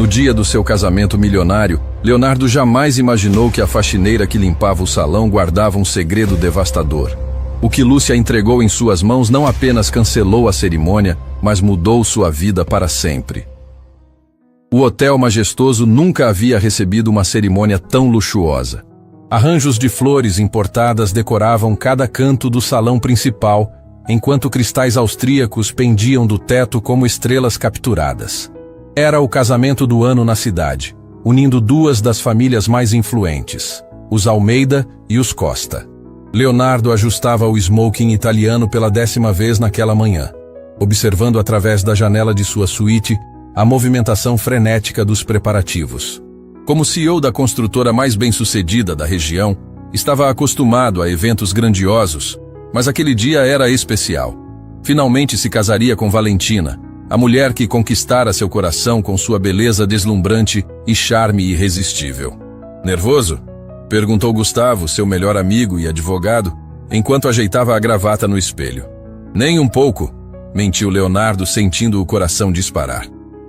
No dia do seu casamento milionário, Leonardo jamais imaginou que a faxineira que limpava o salão guardava um segredo devastador. O que Lúcia entregou em suas mãos não apenas cancelou a cerimônia, mas mudou sua vida para sempre. O hotel majestoso nunca havia recebido uma cerimônia tão luxuosa. Arranjos de flores importadas decoravam cada canto do salão principal, enquanto cristais austríacos pendiam do teto como estrelas capturadas. Era o casamento do ano na cidade, unindo duas das famílias mais influentes, os Almeida e os Costa. Leonardo ajustava o smoking italiano pela 10ª vez naquela manhã, observando através da janela de sua suíte a movimentação frenética dos preparativos. Como CEO da construtora mais bem-sucedida da região, estava acostumado a eventos grandiosos, mas aquele dia era especial. Finalmente se casaria com Valentina, a mulher que conquistara seu coração com sua beleza deslumbrante e charme irresistível. Nervoso? Perguntou Gustavo, seu melhor amigo e advogado, enquanto ajeitava a gravata no espelho. Nem um pouco, mentiu Leonardo, sentindo o coração disparar.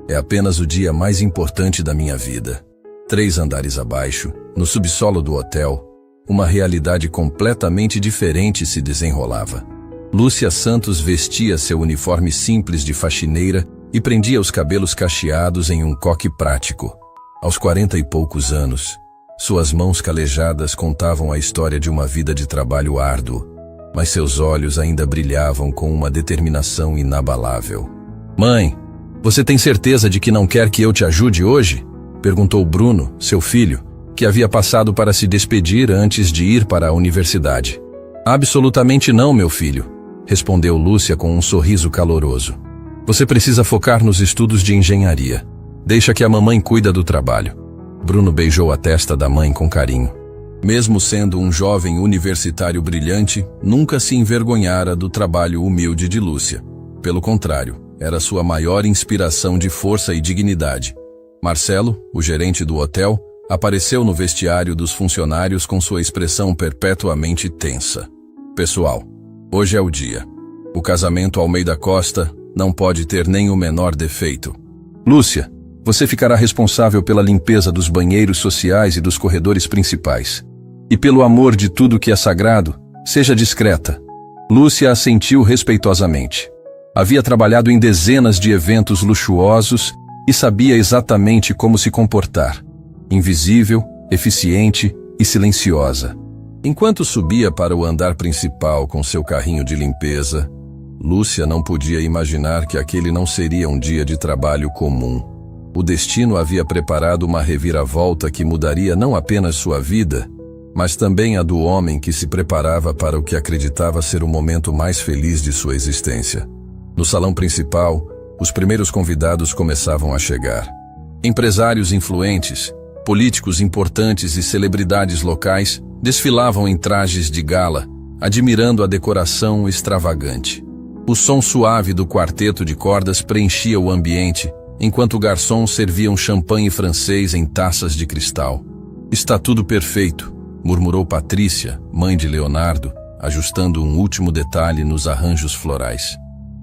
É apenas o dia mais importante da minha vida. 3 andares abaixo, no subsolo do hotel, uma realidade completamente diferente se desenrolava. Lúcia Santos vestia seu uniforme simples de faxineira e prendia os cabelos cacheados em um coque prático. Aos 40 e poucos anos, suas mãos calejadas contavam a história de uma vida de trabalho árduo, mas seus olhos ainda brilhavam com uma determinação inabalável. Mãe, você tem certeza de que não quer que eu te ajude hoje? Perguntou Bruno, seu filho, que havia passado para se despedir antes de ir para a universidade. Absolutamente não, meu filho, respondeu Lúcia com um sorriso caloroso. Você precisa focar nos estudos de engenharia. Deixa que a mamãe cuida do trabalho. Bruno beijou a testa da mãe com carinho. Mesmo sendo um jovem universitário brilhante, nunca se envergonhara do trabalho humilde de Lúcia. Pelo contrário, era sua maior inspiração de força e dignidade. Marcelo, o gerente do hotel, apareceu no vestiário dos funcionários com sua expressão perpetuamente tensa. Pessoal, hoje é o dia. O casamento Almeida Costa não pode ter nem o menor defeito. Lúcia, você ficará responsável pela limpeza dos banheiros sociais e dos corredores principais. E pelo amor de tudo que é sagrado, seja discreta. Lúcia assentiu respeitosamente. Havia trabalhado em dezenas de eventos luxuosos e sabia exatamente como se comportar. Invisível, eficiente e silenciosa. Enquanto subia para o andar principal com seu carrinho de limpeza, Lúcia não podia imaginar que aquele não seria um dia de trabalho comum. O destino havia preparado uma reviravolta que mudaria não apenas sua vida, mas também a do homem que se preparava para o que acreditava ser o momento mais feliz de sua existência. No salão principal, os primeiros convidados começavam a chegar. Empresários influentes, políticos importantes e celebridades locais desfilavam em trajes de gala, admirando a decoração extravagante. O som suave do quarteto de cordas preenchia o ambiente, enquanto garçons serviam champanhe francês em taças de cristal. Está tudo perfeito, murmurou Patrícia, mãe de Leonardo, ajustando um último detalhe nos arranjos florais.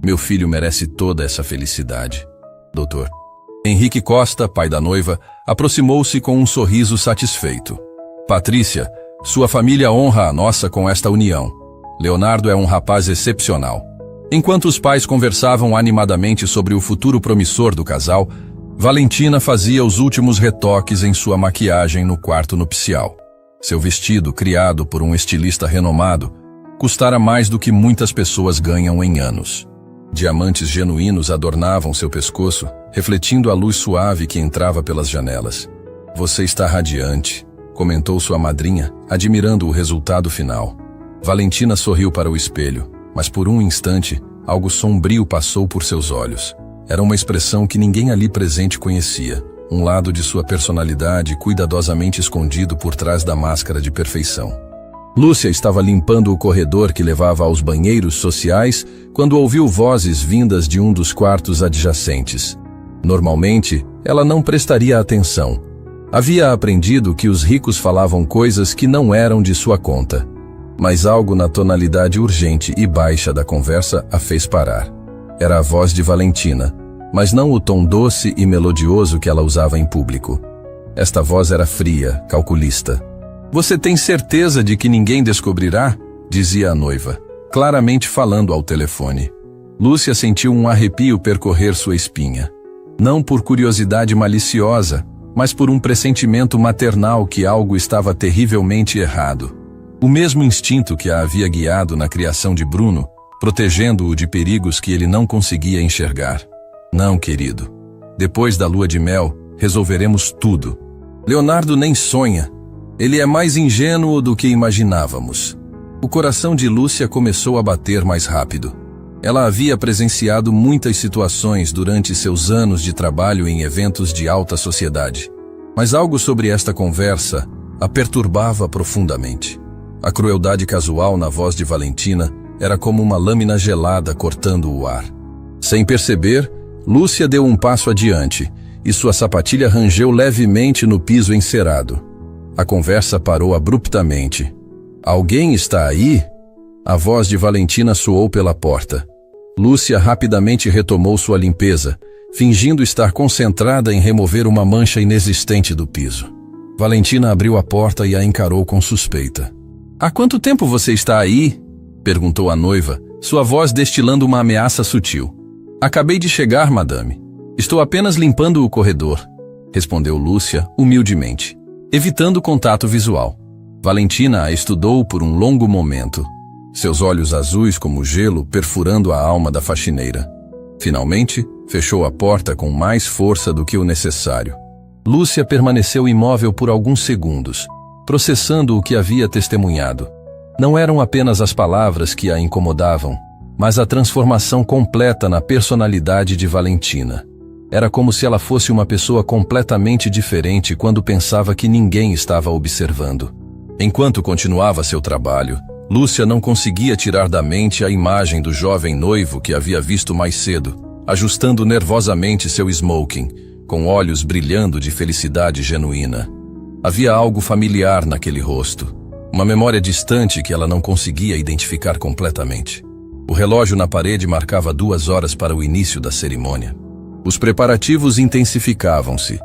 Meu filho merece toda essa felicidade. Doutor. Henrique Costa, pai da noiva, aproximou-se com um sorriso satisfeito. Patrícia, sua família honra a nossa com esta união. Leonardo é um rapaz excepcional. Enquanto os pais conversavam animadamente sobre o futuro promissor do casal, Valentina fazia os últimos retoques em sua maquiagem no quarto nupcial. Seu vestido, criado por um estilista renomado, custara mais do que muitas pessoas ganham em anos. Diamantes genuínos adornavam seu pescoço, refletindo a luz suave que entrava pelas janelas. Você está radiante, comentou sua madrinha, admirando o resultado final. Valentina sorriu para o espelho, mas por um instante, algo sombrio passou por seus olhos. Era uma expressão que ninguém ali presente conhecia, um lado de sua personalidade cuidadosamente escondido por trás da máscara de perfeição. Lúcia estava limpando o corredor que levava aos banheiros sociais quando ouviu vozes vindas de um dos quartos adjacentes. Normalmente, ela não prestaria atenção. Havia aprendido que os ricos falavam coisas que não eram de sua conta. Mas algo na tonalidade urgente e baixa da conversa a fez parar. Era a voz de Valentina, mas não o tom doce e melodioso que ela usava em público. Esta voz era fria, calculista. "Você tem certeza de que ninguém descobrirá?" dizia a noiva, claramente falando ao telefone. Lúcia sentiu um arrepio percorrer sua espinha. Não por curiosidade maliciosa, mas por um pressentimento maternal que algo estava terrivelmente errado. O mesmo instinto que a havia guiado na criação de Bruno, protegendo-o de perigos que ele não conseguia enxergar. "Não, querido. Depois da lua de mel, resolveremos tudo. Leonardo nem sonha. Ele é mais ingênuo do que imaginávamos." O coração de Lúcia começou a bater mais rápido. Ela havia presenciado muitas situações durante seus anos de trabalho em eventos de alta sociedade. Mas algo sobre esta conversa a perturbava profundamente. A crueldade casual na voz de Valentina era como uma lâmina gelada cortando o ar. Sem perceber, Lúcia deu um passo adiante e sua sapatilha rangeu levemente no piso encerado. A conversa parou abruptamente. "Alguém está aí?" A voz de Valentina soou pela porta. Lúcia rapidamente retomou sua limpeza, fingindo estar concentrada em remover uma mancha inexistente do piso. Valentina abriu a porta e a encarou com suspeita. "Há quanto tempo você está aí?" perguntou a noiva, sua voz destilando uma ameaça sutil. "Acabei de chegar, madame. Estou apenas limpando o corredor", respondeu Lúcia humildemente, evitando contato visual. Valentina a estudou por um longo momento, seus olhos azuis como gelo perfurando a alma da faxineira. Finalmente, fechou a porta com mais força do que o necessário. Lúcia permaneceu imóvel por alguns segundos, processando o que havia testemunhado. Não eram apenas as palavras que a incomodavam, mas a transformação completa na personalidade de Valentina. Era como se ela fosse uma pessoa completamente diferente quando pensava que ninguém estava observando. Enquanto continuava seu trabalho, Lúcia não conseguia tirar da mente a imagem do jovem noivo que havia visto mais cedo, ajustando nervosamente seu smoking, com olhos brilhando de felicidade genuína. Havia algo familiar naquele rosto, uma memória distante que ela não conseguia identificar completamente. O relógio na parede marcava 2 horas para o início da cerimônia. Os preparativos intensificavam-se,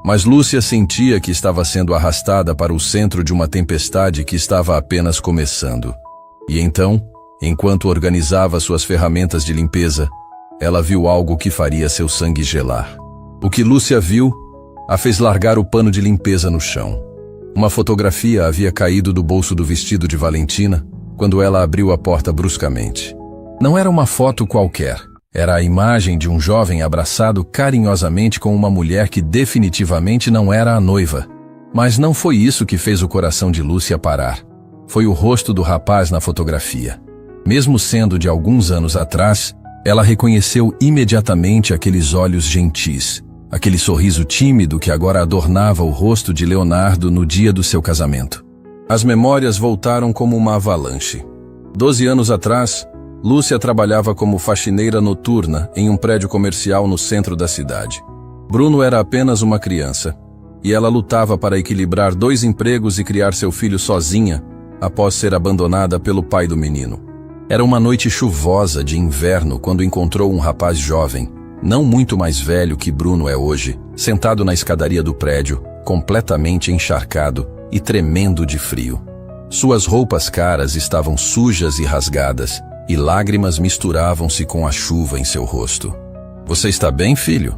mas Lúcia sentia que estava sendo arrastada para o centro de uma tempestade que estava apenas começando. E então, enquanto organizava suas ferramentas de limpeza, ela viu algo que faria seu sangue gelar. O que Lúcia viu a fez largar o pano de limpeza no chão. Uma fotografia havia caído do bolso do vestido de Valentina quando ela abriu a porta bruscamente. Não era uma foto qualquer. Era a imagem de um jovem abraçado carinhosamente com uma mulher que definitivamente não era a noiva. Mas não foi isso que fez o coração de Lúcia parar. Foi o rosto do rapaz na fotografia. Mesmo sendo de alguns anos atrás, ela reconheceu imediatamente aqueles olhos gentis, aquele sorriso tímido que agora adornava o rosto de Leonardo no dia do seu casamento. As memórias voltaram como uma avalanche. 12 anos atrás, Lúcia trabalhava como faxineira noturna em um prédio comercial no centro da cidade. Bruno era apenas uma criança, e ela lutava para equilibrar 2 empregos e criar seu filho sozinha, após ser abandonada pelo pai do menino. Era uma noite chuvosa de inverno quando encontrou um rapaz jovem, não muito mais velho que Bruno é hoje, sentado na escadaria do prédio, completamente encharcado e tremendo de frio. Suas roupas caras estavam sujas e rasgadas, e lágrimas misturavam-se com a chuva em seu rosto. "Você está bem, filho?"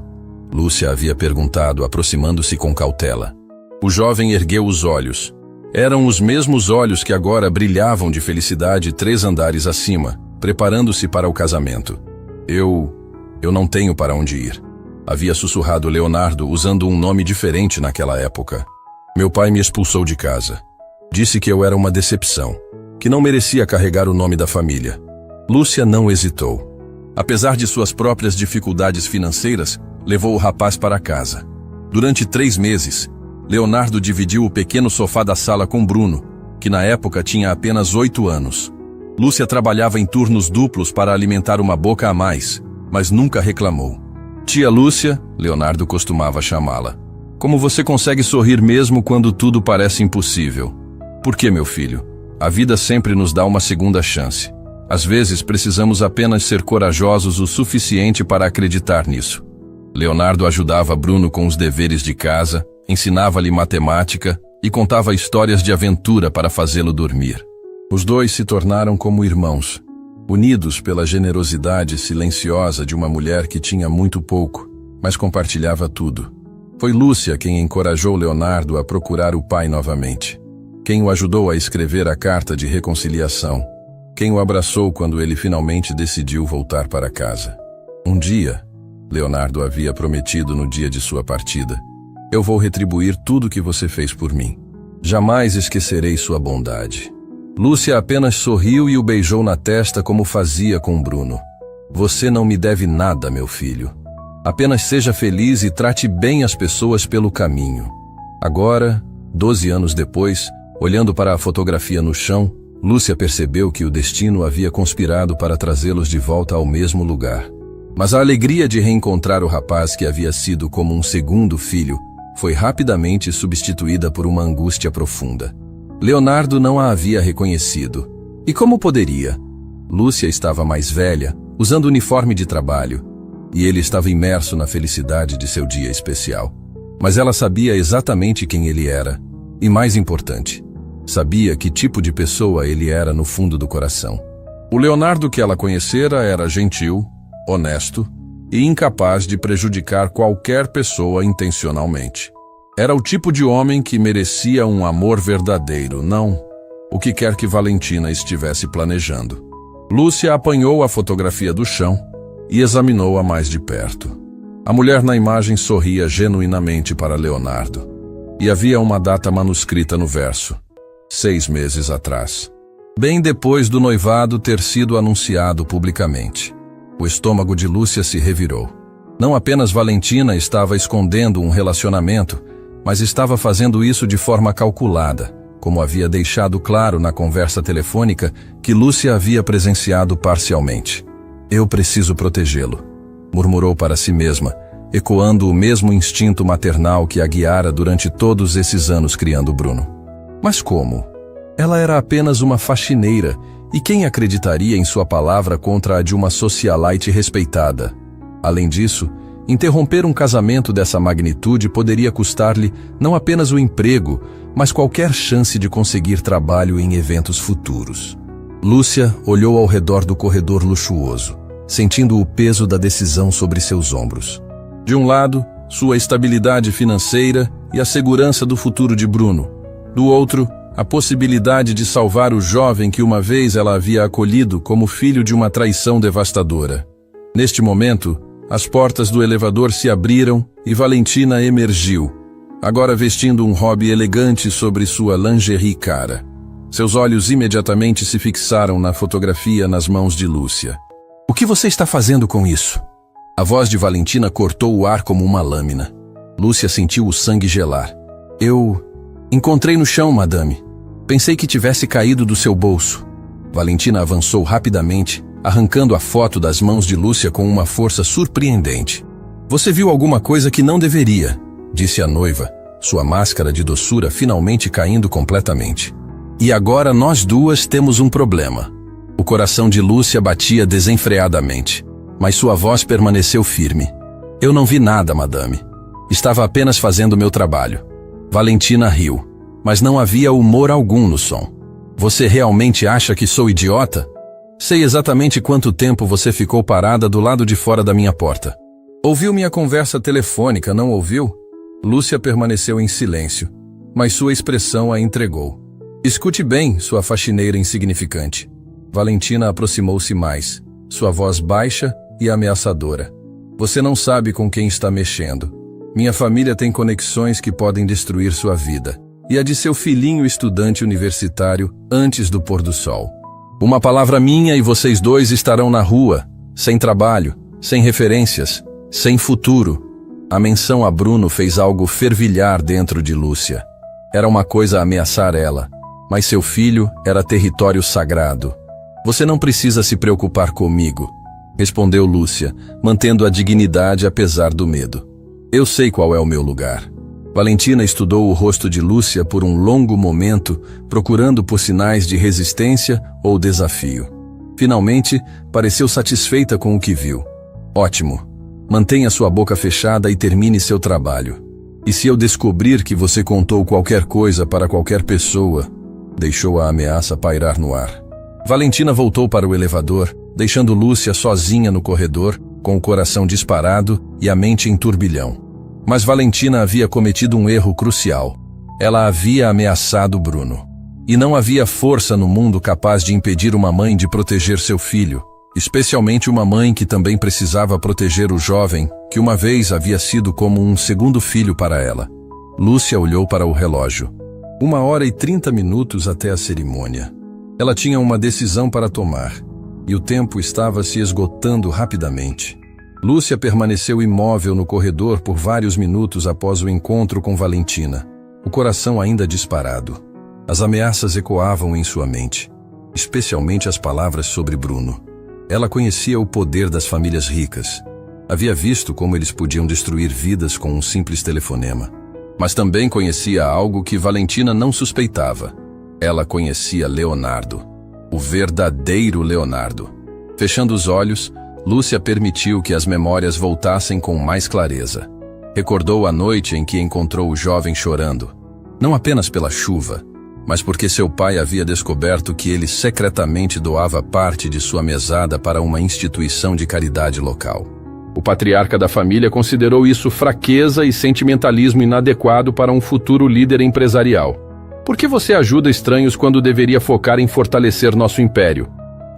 Lúcia havia perguntado, aproximando-se com cautela. O jovem ergueu os olhos. Eram os mesmos olhos que agora brilhavam de felicidade 3 andares acima, preparando-se para o casamento. Eu não tenho para onde ir." Havia sussurrado Leonardo usando um nome diferente naquela época. "Meu pai me expulsou de casa. Disse que eu era uma decepção, que não merecia carregar o nome da família." Lúcia não hesitou. Apesar de suas próprias dificuldades financeiras, levou o rapaz para casa. Durante 3 meses, Leonardo dividiu o pequeno sofá da sala com Bruno, que na época tinha apenas 8 anos. Lúcia trabalhava em turnos duplos para alimentar uma boca a mais, mas nunca reclamou. "Tia Lúcia", Leonardo costumava chamá-la, "como você consegue sorrir mesmo quando tudo parece impossível?" "Por que, meu filho? A vida sempre nos dá uma segunda chance. Às vezes precisamos apenas ser corajosos o suficiente para acreditar nisso." Leonardo ajudava Bruno com os deveres de casa, ensinava-lhe matemática e contava histórias de aventura para fazê-lo dormir. Os dois se tornaram como irmãos, unidos pela generosidade silenciosa de uma mulher que tinha muito pouco, mas compartilhava tudo. Foi Lúcia quem encorajou Leonardo a procurar o pai novamente, quem o ajudou a escrever a carta de reconciliação, quem o abraçou quando ele finalmente decidiu voltar para casa. Um dia, Leonardo havia prometido no dia de sua partida: "Eu vou retribuir tudo que você fez por mim. Jamais esquecerei sua bondade." Lúcia apenas sorriu e o beijou na testa como fazia com Bruno. "Você não me deve nada, meu filho. Apenas seja feliz e trate bem as pessoas pelo caminho." Agora, 12 anos depois, olhando para a fotografia no chão, Lúcia percebeu que o destino havia conspirado para trazê-los de volta ao mesmo lugar. Mas a alegria de reencontrar o rapaz que havia sido como um segundo filho foi rapidamente substituída por uma angústia profunda. Leonardo não a havia reconhecido. E como poderia? Lúcia estava mais velha, usando uniforme de trabalho, e ele estava imerso na felicidade de seu dia especial. Mas ela sabia exatamente quem ele era, e mais importante, sabia que tipo de pessoa ele era no fundo do coração. O Leonardo que ela conhecera era gentil, honesto e incapaz de prejudicar qualquer pessoa intencionalmente. Era o tipo de homem que merecia um amor verdadeiro, não o que quer que Valentina estivesse planejando. Lúcia apanhou a fotografia do chão e examinou-a mais de perto. A mulher na imagem sorria genuinamente para Leonardo. E havia uma data manuscrita no verso: 6 meses atrás. Bem depois do noivado ter sido anunciado publicamente. O estômago de Lúcia se revirou. Não apenas Valentina estava escondendo um relacionamento, mas estava fazendo isso de forma calculada, como havia deixado claro na conversa telefônica que Lúcia havia presenciado parcialmente. "Eu preciso protegê-lo", murmurou para si mesma, ecoando o mesmo instinto maternal que a guiara durante todos esses anos criando Bruno. Mas como? Ela era apenas uma faxineira, e quem acreditaria em sua palavra contra a de uma socialite respeitada? Além disso, interromper um casamento dessa magnitude poderia custar-lhe não apenas o emprego, mas qualquer chance de conseguir trabalho em eventos futuros. Lúcia olhou ao redor do corredor luxuoso, sentindo o peso da decisão sobre seus ombros. De um lado, sua estabilidade financeira e a segurança do futuro de Bruno. Do outro, a possibilidade de salvar o jovem que uma vez ela havia acolhido como filho de uma traição devastadora. Neste momento, as portas do elevador se abriram e Valentina emergiu, agora vestindo um hobby elegante sobre sua lingerie cara. Seus olhos imediatamente se fixaram na fotografia nas mãos de Lúcia. "O que você está fazendo com isso?" A voz de Valentina cortou o ar como uma lâmina. Lúcia sentiu o sangue gelar. "Eu encontrei no chão, madame. Pensei que tivesse caído do seu bolso." Valentina avançou rapidamente, arrancando a foto das mãos de Lúcia com uma força surpreendente. "Você viu alguma coisa que não deveria", disse a noiva, sua máscara de doçura finalmente caindo completamente. "E agora nós duas temos um problema." O coração de Lúcia batia desenfreadamente, mas sua voz permaneceu firme. "Eu não vi nada, madame. Estava apenas fazendo meu trabalho." Valentina riu, mas não havia humor algum no som. "Você realmente acha que sou idiota? Sei exatamente quanto tempo você ficou parada do lado de fora da minha porta. Ouviu minha conversa telefônica, não ouviu?" Lúcia permaneceu em silêncio, mas sua expressão a entregou. "Escute bem, sua faxineira insignificante." Valentina aproximou-se mais, sua voz baixa e ameaçadora. "Você não sabe com quem está mexendo. Minha família tem conexões que podem destruir sua vida, e a de seu filhinho estudante universitário antes do pôr do sol. Uma palavra minha e vocês dois estarão na rua, sem trabalho, sem referências, sem futuro." A menção a Bruno fez algo fervilhar dentro de Lúcia. Era uma coisa a ameaçar ela, mas seu filho era território sagrado. "Você não precisa se preocupar comigo", respondeu Lúcia, mantendo a dignidade apesar do medo. "Eu sei qual é o meu lugar." Valentina estudou o rosto de Lúcia por um longo momento, procurando por sinais de resistência ou desafio. Finalmente, pareceu satisfeita com o que viu. "Ótimo. Mantenha sua boca fechada e termine seu trabalho. E se eu descobrir que você contou qualquer coisa para qualquer pessoa... Deixou a ameaça pairar no ar. Valentina voltou para o elevador, deixando Lúcia sozinha no corredor, com o coração disparado e a mente em turbilhão. Mas Valentina havia cometido um erro crucial. Ela havia ameaçado Bruno. E não havia força no mundo capaz de impedir uma mãe de proteger seu filho, especialmente uma mãe que também precisava proteger o jovem, que uma vez havia sido como um segundo filho para ela. Lúcia olhou para o relógio. 1h30 até a cerimônia. Ela tinha uma decisão para tomar, e o tempo estava se esgotando rapidamente. Lúcia permaneceu imóvel no corredor por vários minutos após o encontro com Valentina, o coração ainda disparado. As ameaças ecoavam em sua mente, especialmente as palavras sobre Bruno. Ela conhecia o poder das famílias ricas. Havia visto como eles podiam destruir vidas com um simples telefonema. Mas também conhecia algo que Valentina não suspeitava. Ela conhecia Leonardo, o verdadeiro Leonardo. Fechando os olhos, Lúcia permitiu que as memórias voltassem com mais clareza. Recordou a noite em que encontrou o jovem chorando, não apenas pela chuva, mas porque seu pai havia descoberto que ele secretamente doava parte de sua mesada para uma instituição de caridade local. O patriarca da família considerou isso fraqueza e sentimentalismo inadequado para um futuro líder empresarial. Por que você ajuda estranhos quando deveria focar em fortalecer nosso império?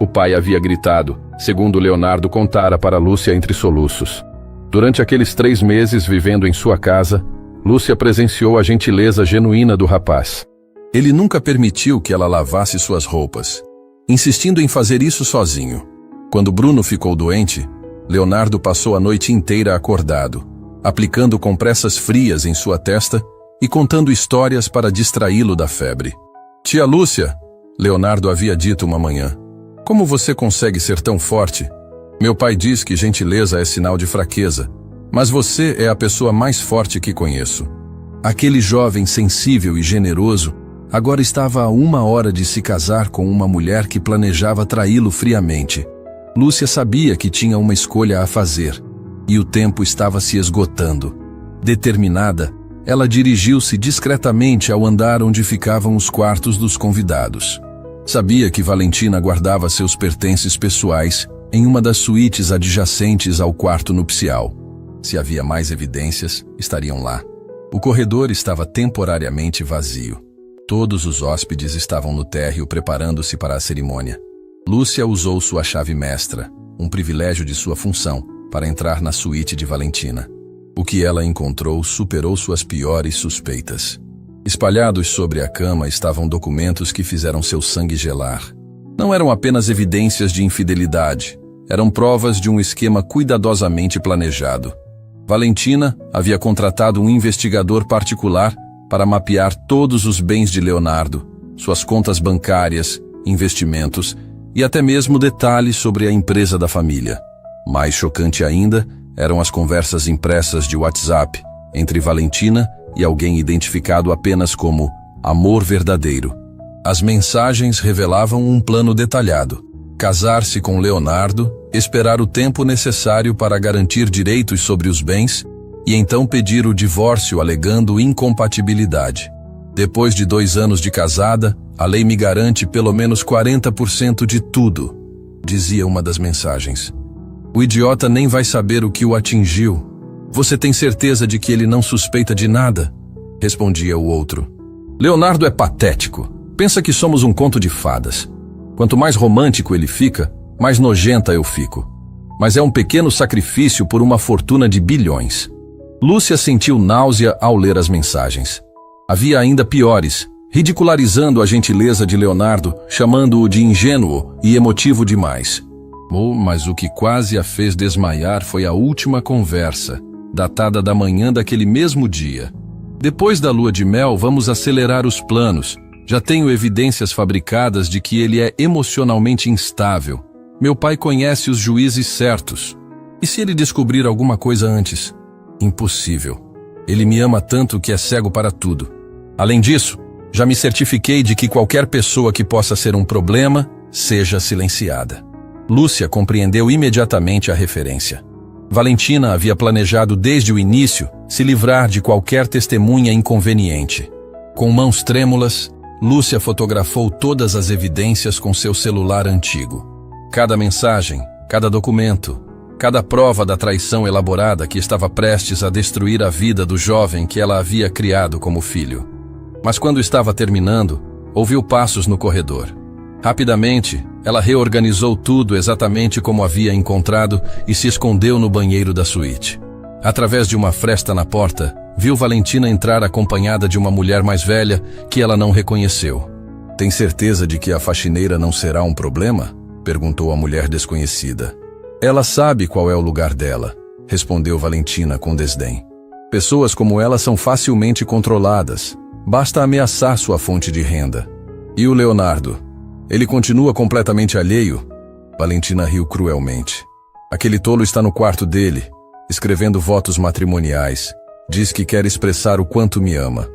O pai havia gritado, segundo Leonardo contara para Lúcia entre soluços. Durante aqueles 3 meses vivendo em sua casa, Lúcia presenciou a gentileza genuína do rapaz. Ele nunca permitiu que ela lavasse suas roupas, insistindo em fazer isso sozinho. Quando Bruno ficou doente, Leonardo passou a noite inteira acordado, aplicando compressas frias em sua testa e contando histórias para distraí-lo da febre. Tia Lúcia, Leonardo havia dito uma manhã, como você consegue ser tão forte? Meu pai diz que gentileza é sinal de fraqueza, mas você é a pessoa mais forte que conheço. Aquele jovem sensível e generoso agora estava a 1 hora de se casar com uma mulher que planejava traí-lo friamente. Lúcia sabia que tinha uma escolha a fazer, e o tempo estava se esgotando. Determinada, ela dirigiu-se discretamente ao andar onde ficavam os quartos dos convidados. Sabia que Valentina guardava seus pertences pessoais em uma das suítes adjacentes ao quarto nupcial. Se havia mais evidências, estariam lá. O corredor estava temporariamente vazio. Todos os hóspedes estavam no térreo preparando-se para a cerimônia. Lúcia usou sua chave mestra, um privilégio de sua função, para entrar na suíte de Valentina. O que ela encontrou superou suas piores suspeitas. Espalhados sobre a cama estavam documentos que fizeram seu sangue gelar. Não eram apenas evidências de infidelidade, eram provas de um esquema cuidadosamente planejado. Valentina havia contratado um investigador particular para mapear todos os bens de Leonardo, suas contas bancárias, investimentos e até mesmo detalhes sobre a empresa da família. Mais chocante ainda eram as conversas impressas de WhatsApp entre Valentina e alguém identificado apenas como amor verdadeiro. As mensagens revelavam um plano detalhado: casar-se com Leonardo, esperar o tempo necessário para garantir direitos sobre os bens e então pedir o divórcio alegando incompatibilidade. Depois de 2 anos de casada, a lei me garante pelo menos 40% de tudo, dizia uma das mensagens. O idiota nem vai saber o que o atingiu. Você tem certeza de que ele não suspeita de nada? Respondia o outro. Leonardo é patético. Pensa que somos um conto de fadas. Quanto mais romântico ele fica, mais nojenta eu fico. Mas é um pequeno sacrifício por uma fortuna de bilhões. Lúcia sentiu náusea ao ler as mensagens. Havia ainda piores, ridicularizando a gentileza de Leonardo, chamando-o de ingênuo e emotivo demais. Mas o que quase a fez desmaiar foi a última conversa, datada da manhã daquele mesmo dia. Depois da lua de mel, vamos acelerar os planos. Já tenho evidências fabricadas de que ele é emocionalmente instável. Meu pai conhece os juízes certos. E se ele descobrir alguma coisa antes? Impossível. Ele me ama tanto que é cego para tudo. Além disso, já me certifiquei de que qualquer pessoa que possa ser um problema, seja silenciada. Lúcia compreendeu imediatamente a referência. Valentina havia planejado desde o início se livrar de qualquer testemunha inconveniente. Com mãos trêmulas, Lúcia fotografou todas as evidências com seu celular antigo. Cada mensagem, cada documento, cada prova da traição elaborada que estava prestes a destruir a vida do jovem que ela havia criado como filho. Mas quando estava terminando, ouviu passos no corredor. Rapidamente, ela reorganizou tudo exatamente como havia encontrado e se escondeu no banheiro da suíte. Através de uma fresta na porta, viu Valentina entrar acompanhada de uma mulher mais velha que ela não reconheceu. "Tem certeza de que a faxineira não será um problema?" perguntou a mulher desconhecida. "Ela sabe qual é o lugar dela", respondeu Valentina com desdém. "Pessoas como ela são facilmente controladas. Basta ameaçar sua fonte de renda." "E o Leonardo? Ele continua completamente alheio?" Valentina riu cruelmente. "Aquele tolo está no quarto dele, escrevendo votos matrimoniais. Diz que quer expressar o quanto me ama.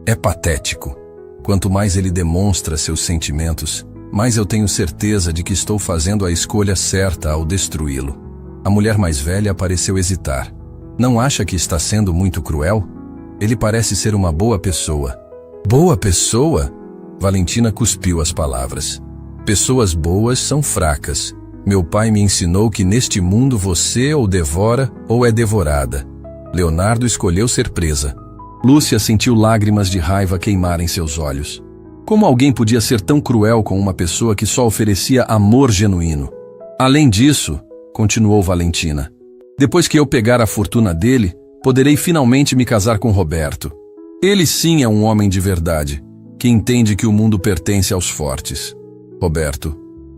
É patético. Quanto mais ele demonstra seus sentimentos, mais eu tenho certeza de que estou fazendo a escolha certa ao destruí-lo." A mulher mais velha pareceu hesitar. "Não acha que está sendo muito cruel? Ele parece ser uma boa pessoa." "Boa pessoa?" Valentina cuspiu as palavras. "Pessoas boas são fracas. Meu pai me ensinou que neste mundo você ou devora ou é devorada. Leonardo escolheu ser presa." Lúcia sentiu lágrimas de raiva queimarem seus olhos. Como alguém podia ser tão cruel com uma pessoa que só oferecia amor genuíno? "Além disso", continuou Valentina, "depois que eu pegar a fortuna dele, poderei finalmente me casar com Roberto. Ele sim é um homem de verdade, que entende que o mundo pertence aos fortes." Roberto.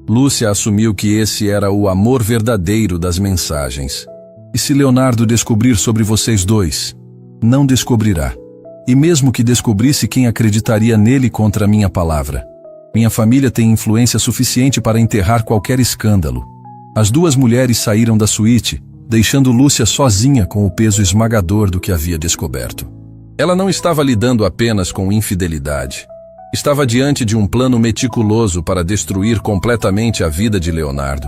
Lúcia assumiu que esse era o amor verdadeiro das mensagens. "E se Leonardo descobrir sobre vocês dois?" "Não descobrirá. E mesmo que descobrisse, quem acreditaria nele contra minha palavra? Minha família tem influência suficiente para enterrar qualquer escândalo." As duas mulheres saíram da suíte, deixando Lúcia sozinha com o peso esmagador do que havia descoberto. Ela não estava lidando apenas com infidelidade. Estava diante de um plano meticuloso para destruir completamente a vida de Leonardo.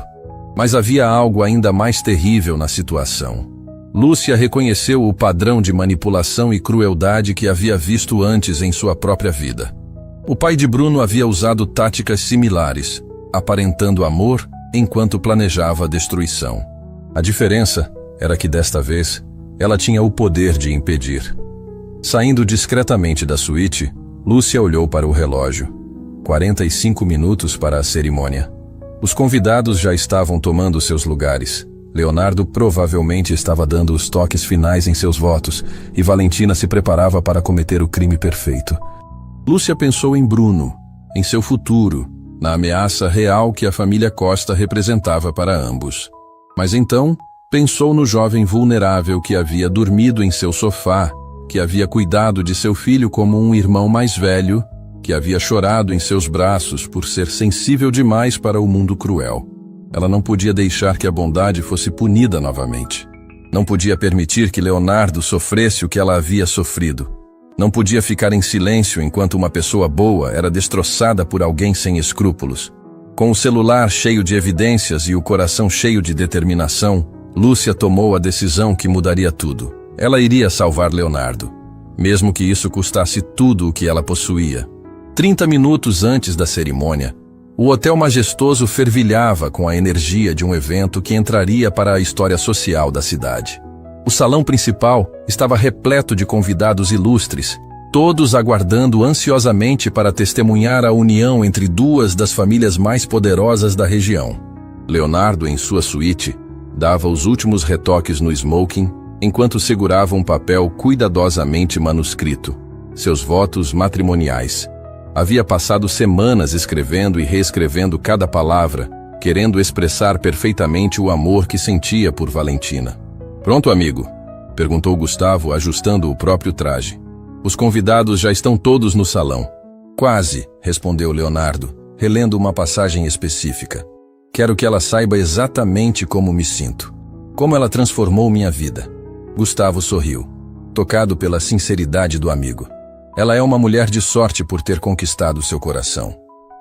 Mas havia algo ainda mais terrível na situação. Lúcia reconheceu o padrão de manipulação e crueldade que havia visto antes em sua própria vida. O pai de Bruno havia usado táticas similares, aparentando amor enquanto planejava a destruição. A diferença era que desta vez, ela tinha o poder de impedir. Saindo discretamente da suíte, Lúcia olhou para o relógio. 45 minutos para a cerimônia. Os convidados já estavam tomando seus lugares. Leonardo provavelmente estava dando os toques finais em seus votos, e Valentina se preparava para cometer o crime perfeito. Lúcia pensou em Bruno, em seu futuro, na ameaça real que a família Costa representava para ambos. Mas então, pensou no jovem vulnerável que havia dormido em seu sofá, que havia cuidado de seu filho como um irmão mais velho, que havia chorado em seus braços por ser sensível demais para o mundo cruel. Ela não podia deixar que a bondade fosse punida novamente. Não podia permitir que Leonardo sofresse o que ela havia sofrido. Não podia ficar em silêncio enquanto uma pessoa boa era destroçada por alguém sem escrúpulos. Com o celular cheio de evidências e o coração cheio de determinação, Lúcia tomou a decisão que mudaria tudo. Ela iria salvar Leonardo, mesmo que isso custasse tudo o que ela possuía. 30 minutos antes da cerimônia, o hotel majestoso fervilhava com a energia de um evento que entraria para a história social da cidade. O salão principal estava repleto de convidados ilustres, todos aguardando ansiosamente para testemunhar a união entre duas das famílias mais poderosas da região. Leonardo, em sua suíte, dava os últimos retoques no smoking, enquanto segurava um papel cuidadosamente manuscrito, seus votos matrimoniais. Havia passado semanas escrevendo e reescrevendo cada palavra, querendo expressar perfeitamente o amor que sentia por Valentina. "Pronto, amigo?" perguntou Gustavo, ajustando o próprio traje. "Os convidados já estão todos no salão." "Quase", respondeu Leonardo, relendo uma passagem específica. "Quero que ela saiba exatamente como me sinto. Como ela transformou minha vida." Gustavo sorriu, tocado pela sinceridade do amigo. "Ela é uma mulher de sorte por ter conquistado seu coração."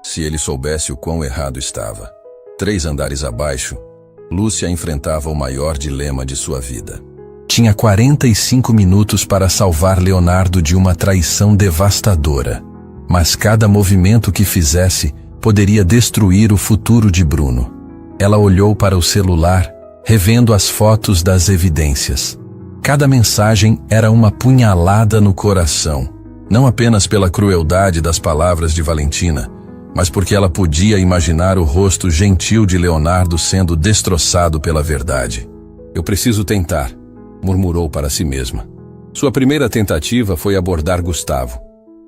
Se ele soubesse o quão errado estava. 3 andares abaixo, Lúcia enfrentava o maior dilema de sua vida. Tinha 45 minutos para salvar Leonardo de uma traição devastadora, mas cada movimento que fizesse poderia destruir o futuro de Bruno. Ela olhou para o celular, revendo as fotos das evidências. Cada mensagem era uma punhalada no coração, não apenas pela crueldade das palavras de Valentina, mas porque ela podia imaginar o rosto gentil de Leonardo sendo destroçado pela verdade. Eu preciso tentar, murmurou para si mesma. Sua primeira tentativa foi abordar Gustavo.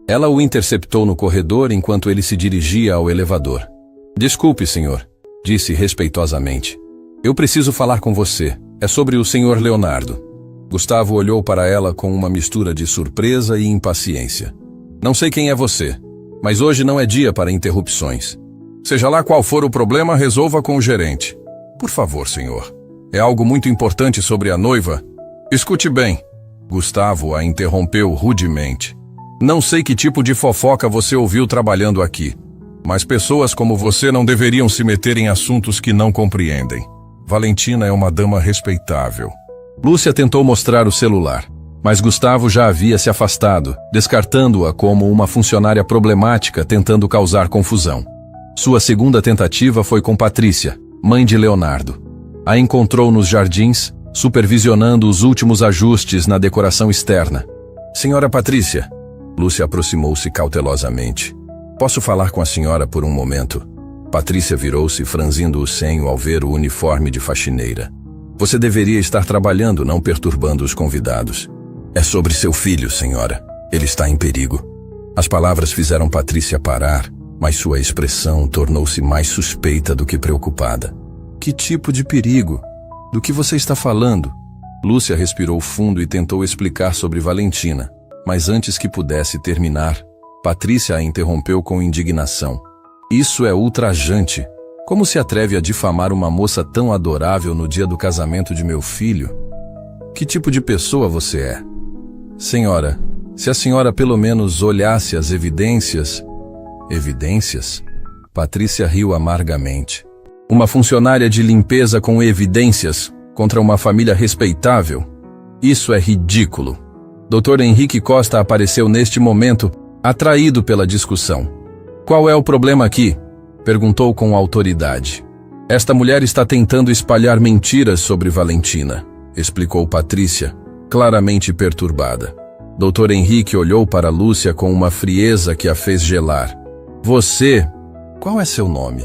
Ela o interceptou no corredor enquanto ele se dirigia ao elevador. Desculpe, senhor, disse respeitosamente. Eu preciso falar com você. É sobre o senhor Leonardo. Gustavo olhou para ela com uma mistura de surpresa e impaciência. Não sei quem é você, mas hoje não é dia para interrupções. Seja lá qual for o problema, resolva com o gerente. Por favor, senhor. É algo muito importante sobre a noiva. Escute bem. Gustavo a interrompeu rudemente. Não sei que tipo de fofoca você ouviu trabalhando aqui, mas pessoas como você não deveriam se meter em assuntos que não compreendem. Valentina é uma dama respeitável. Lúcia tentou mostrar o celular, mas Gustavo já havia se afastado, descartando-a como uma funcionária problemática tentando causar confusão. Sua segunda tentativa foi com Patrícia, mãe de Leonardo. A encontrou nos jardins, supervisionando os últimos ajustes na decoração externa. Senhora Patrícia, Lúcia aproximou-se cautelosamente. Posso falar com a senhora por um momento? Patrícia virou-se, franzindo o senho ao ver o uniforme de faxineira. Você deveria estar trabalhando, não perturbando os convidados. É sobre seu filho, senhora. Ele está em perigo. As palavras fizeram Patrícia parar, mas sua expressão tornou-se mais suspeita do que preocupada. Que tipo de perigo? Do que você está falando? Lúcia respirou fundo e tentou explicar sobre Valentina, mas antes que pudesse terminar, Patrícia a interrompeu com indignação. Isso é ultrajante. Como se atreve a difamar uma moça tão adorável no dia do casamento de meu filho? Que tipo de pessoa você é? Senhora, se a senhora pelo menos olhasse as evidências... Evidências? Patrícia riu amargamente. Uma funcionária de limpeza com evidências contra uma família respeitável? Isso é ridículo. Dr. Henrique Costa apareceu neste momento, atraído pela discussão. Qual é o problema aqui? Perguntou com autoridade. Esta mulher está tentando espalhar mentiras sobre Valentina, explicou Patrícia, claramente perturbada. Dr. Henrique olhou para Lúcia com uma frieza que a fez gelar. Você... Qual é seu nome?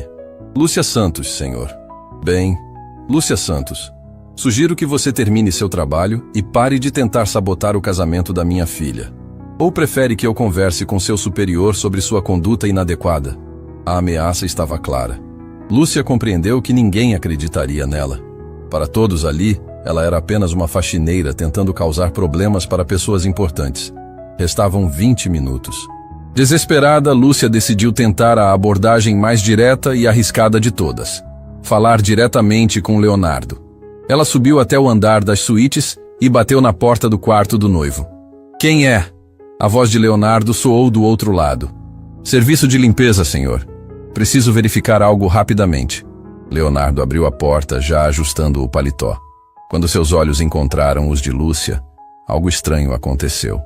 Lúcia Santos, senhor. Bem, Lúcia Santos, sugiro que você termine seu trabalho e pare de tentar sabotar o casamento da minha filha. Ou prefere que eu converse com seu superior sobre sua conduta inadequada? A ameaça estava clara. Lúcia compreendeu que ninguém acreditaria nela. Para todos ali, ela era apenas uma faxineira tentando causar problemas para pessoas importantes. Restavam 20 minutos. Desesperada, Lúcia decidiu tentar a abordagem mais direta e arriscada de todas. Falar diretamente com Leonardo. Ela subiu até o andar das suítes e bateu na porta do quarto do noivo. Quem é? A voz de Leonardo soou do outro lado. Serviço de limpeza, senhor. Preciso verificar algo rapidamente. Leonardo abriu a porta, já ajustando o paletó. Quando seus olhos encontraram os de Lúcia, algo estranho aconteceu.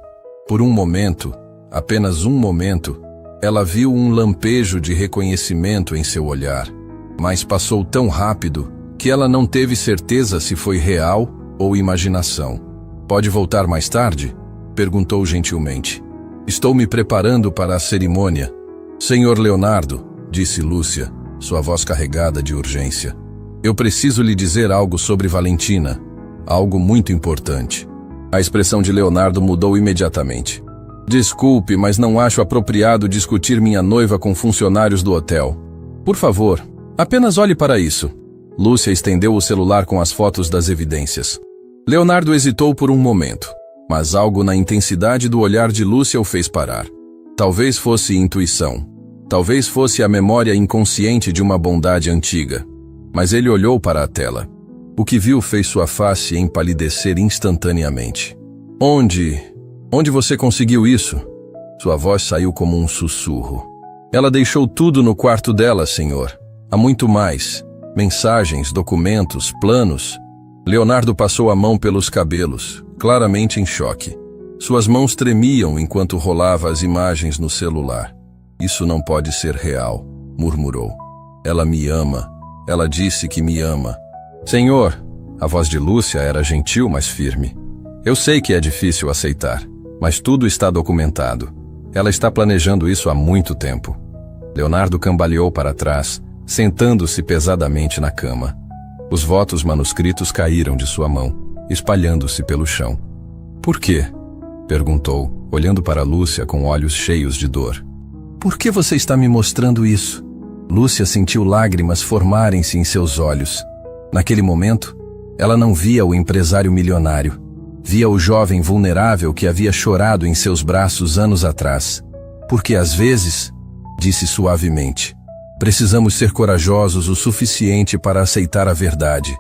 Por um momento, apenas um momento, ela viu um lampejo de reconhecimento em seu olhar, mas passou tão rápido que ela não teve certeza se foi real ou imaginação. Pode voltar mais tarde? Perguntou gentilmente. Estou me preparando para a cerimônia. Senhor Leonardo, disse Lúcia, sua voz carregada de urgência. Eu preciso lhe dizer algo sobre Valentina. Algo muito importante. A expressão de Leonardo mudou imediatamente. Desculpe, mas não acho apropriado discutir minha noiva com funcionários do hotel. Por favor, apenas olhe para isso. Lúcia estendeu o celular com as fotos das evidências. Leonardo hesitou por um momento, mas algo na intensidade do olhar de Lúcia o fez parar. Talvez fosse intuição. Talvez fosse a memória inconsciente de uma bondade antiga. Mas ele olhou para a tela. O que viu fez sua face empalidecer instantaneamente. Onde você conseguiu isso? Sua voz saiu como um sussurro. Ela deixou tudo no quarto dela, senhor. Há muito mais. Mensagens, documentos, planos. Leonardo passou a mão pelos cabelos, claramente em choque. Suas mãos tremiam enquanto rolava as imagens no celular. Isso não pode ser real, murmurou. Ela me ama. Ela disse que me ama. Senhor, a voz de Lúcia era gentil, mas firme. Eu sei que é difícil aceitar, mas tudo está documentado. Ela está planejando isso há muito tempo. Leonardo cambaleou para trás, sentando-se pesadamente na cama. Os votos manuscritos caíram de sua mão, espalhando-se pelo chão. Por quê? Perguntou, olhando para Lúcia com olhos cheios de dor. Por que você está me mostrando isso? Lúcia sentiu lágrimas formarem-se em seus olhos. Naquele momento, ela não via o empresário milionário. Via o jovem vulnerável que havia chorado em seus braços anos atrás. Porque às vezes, disse suavemente, precisamos ser corajosos o suficiente para aceitar a verdade,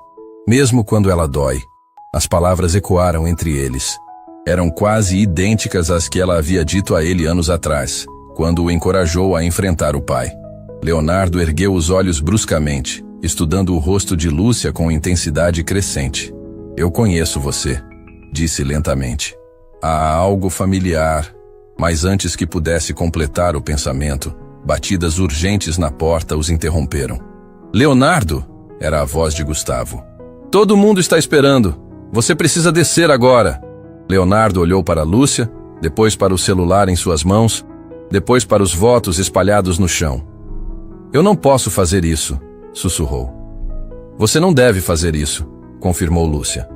mesmo quando ela dói. As palavras ecoaram entre eles. Eram quase idênticas às que ela havia dito a ele anos atrás, quando o encorajou a enfrentar o pai. Leonardo ergueu os olhos bruscamente, estudando o rosto de Lúcia com intensidade crescente. Eu conheço você, disse lentamente. Há algo familiar. Mas antes que pudesse completar o pensamento, batidas urgentes na porta os interromperam. Leonardo, era a voz de Gustavo. Todo mundo está esperando. Você precisa descer agora. Leonardo olhou para Lúcia, depois para o celular em suas mãos, depois para os votos espalhados no chão. Eu não posso fazer isso, sussurrou. Você não deve fazer isso, confirmou Lúcia.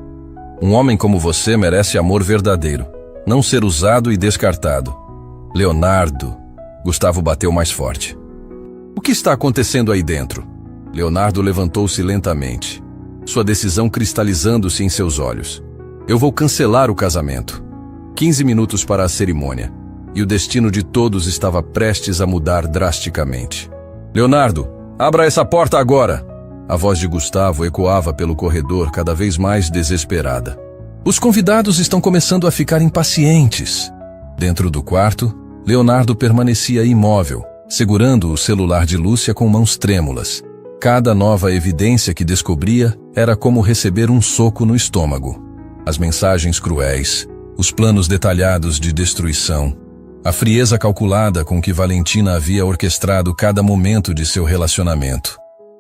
Um homem como você merece amor verdadeiro, não ser usado e descartado. Leonardo, Gustavo bateu mais forte. O que está acontecendo aí dentro? Leonardo levantou-se lentamente, sua decisão cristalizando-se em seus olhos. Eu vou cancelar o casamento. 15 minutos para a cerimônia, e o destino de todos estava prestes a mudar drasticamente. Leonardo, abra essa porta agora! A voz de Gustavo ecoava pelo corredor cada vez mais desesperada. Os convidados estão começando a ficar impacientes. Dentro do quarto, Leonardo permanecia imóvel, segurando o celular de Lúcia com mãos trêmulas. Cada nova evidência que descobria era como receber um soco no estômago. As mensagens cruéis, os planos detalhados de destruição, a frieza calculada com que Valentina havia orquestrado cada momento de seu relacionamento.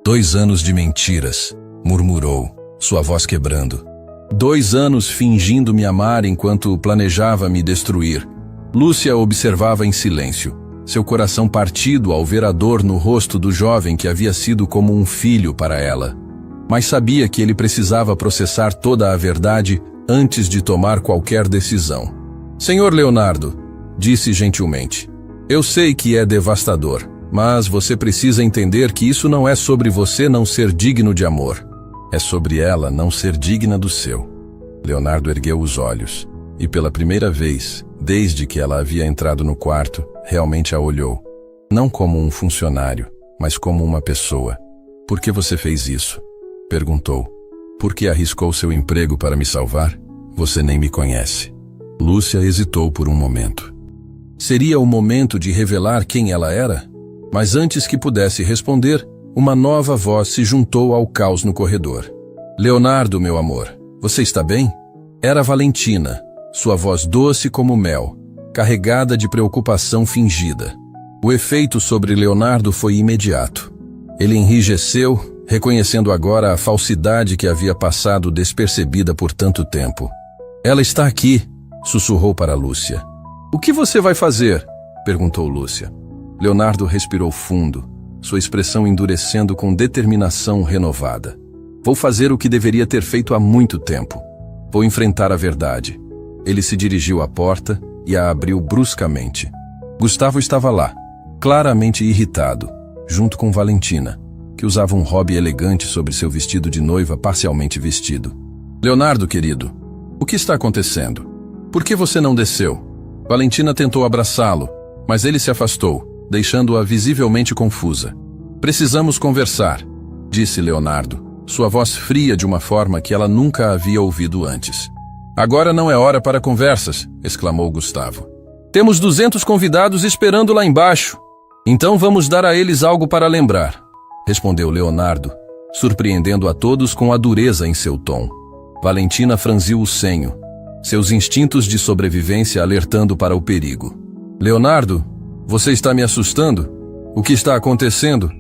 2 anos de mentiras, murmurou, sua voz quebrando. 2 anos fingindo me amar enquanto planejava me destruir. Lúcia observava em silêncio, seu coração partido ao ver a dor no rosto do jovem que havia sido como um filho para ela. Mas sabia que ele precisava processar toda a verdade antes de tomar qualquer decisão. Senhor Leonardo, disse gentilmente, eu sei que é devastador, mas você precisa entender que isso não é sobre você não ser digno de amor. É sobre ela não ser digna do seu. Leonardo ergueu os olhos, e pela primeira vez, desde que ela havia entrado no quarto, realmente a olhou. Não como um funcionário, mas como uma pessoa. Por que você fez isso? Perguntou. Por que arriscou seu emprego para me salvar? Você nem me conhece. Lúcia hesitou por um momento. Seria o momento de revelar quem ela era? Mas antes que pudesse responder, uma nova voz se juntou ao caos no corredor. Leonardo, meu amor, você está bem? Era Valentina, sua voz doce como mel, carregada de preocupação fingida. O efeito sobre Leonardo foi imediato. Ele enrijeceu, reconhecendo agora a falsidade que havia passado despercebida por tanto tempo. Ela está aqui, sussurrou para Lúcia. O que você vai fazer? Perguntou Lúcia. Leonardo respirou fundo, sua expressão endurecendo com determinação renovada. Vou fazer o que deveria ter feito há muito tempo. Vou enfrentar a verdade. Ele se dirigiu à porta e a abriu bruscamente. Gustavo estava lá, claramente irritado, junto com Valentina, que usava um hobby elegante sobre seu vestido de noiva parcialmente vestido. Leonardo, querido, o que está acontecendo? Por que você não desceu? Valentina tentou abraçá-lo, mas ele se afastou, deixando-a visivelmente confusa. Precisamos conversar, disse Leonardo, sua voz fria de uma forma que ela nunca havia ouvido antes. Agora não é hora para conversas, exclamou Gustavo. Temos 200 convidados esperando lá embaixo. Então vamos dar a eles algo para lembrar, respondeu Leonardo, surpreendendo a todos com a dureza em seu tom. Valentina franziu o senho, seus instintos de sobrevivência alertando para o perigo. Leonardo, você está me assustando? O que está acontecendo?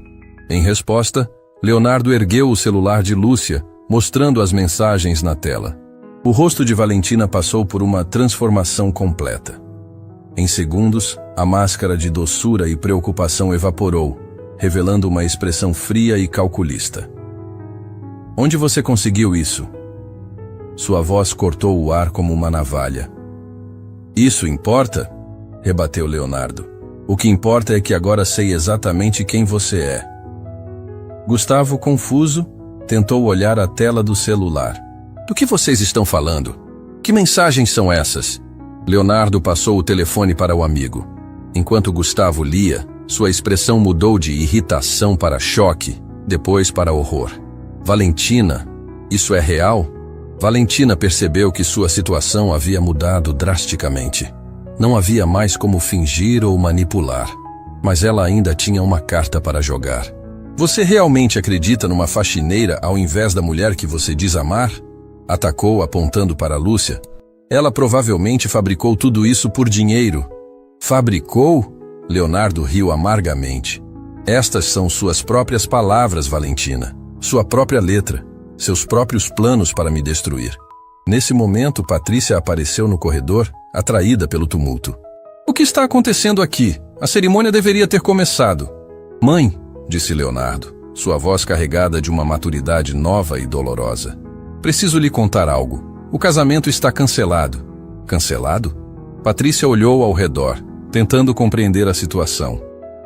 Em resposta, Leonardo ergueu o celular de Lúcia, mostrando as mensagens na tela. O rosto de Valentina passou por uma transformação completa. Em segundos, a máscara de doçura e preocupação evaporou, revelando uma expressão fria e calculista. Onde você conseguiu isso? Sua voz cortou o ar como uma navalha. Isso importa? Rebateu Leonardo. O que importa é que agora sei exatamente quem você é. Gustavo, confuso, tentou olhar a tela do celular. Do que vocês estão falando? Que mensagens são essas? Leonardo passou o telefone para o amigo. Enquanto Gustavo lia, sua expressão mudou de irritação para choque, depois para horror. Valentina, isso é real? Valentina percebeu que sua situação havia mudado drasticamente. Não havia mais como fingir ou manipular, mas ela ainda tinha uma carta para jogar. Você realmente acredita numa faxineira ao invés da mulher que você diz amar? Atacou apontando para Lúcia. Ela provavelmente fabricou tudo isso por dinheiro. Fabricou? Leonardo riu amargamente. Estas são suas próprias palavras, Valentina. Sua própria letra. Seus próprios planos para me destruir. Nesse momento, Patrícia apareceu no corredor, atraída pelo tumulto. O que está acontecendo aqui? A cerimônia deveria ter começado. Mãe, disse Leonardo, sua voz carregada de uma maturidade nova e dolorosa. Preciso lhe contar algo. O casamento está cancelado. Cancelado? Patrícia olhou ao redor, tentando compreender a situação.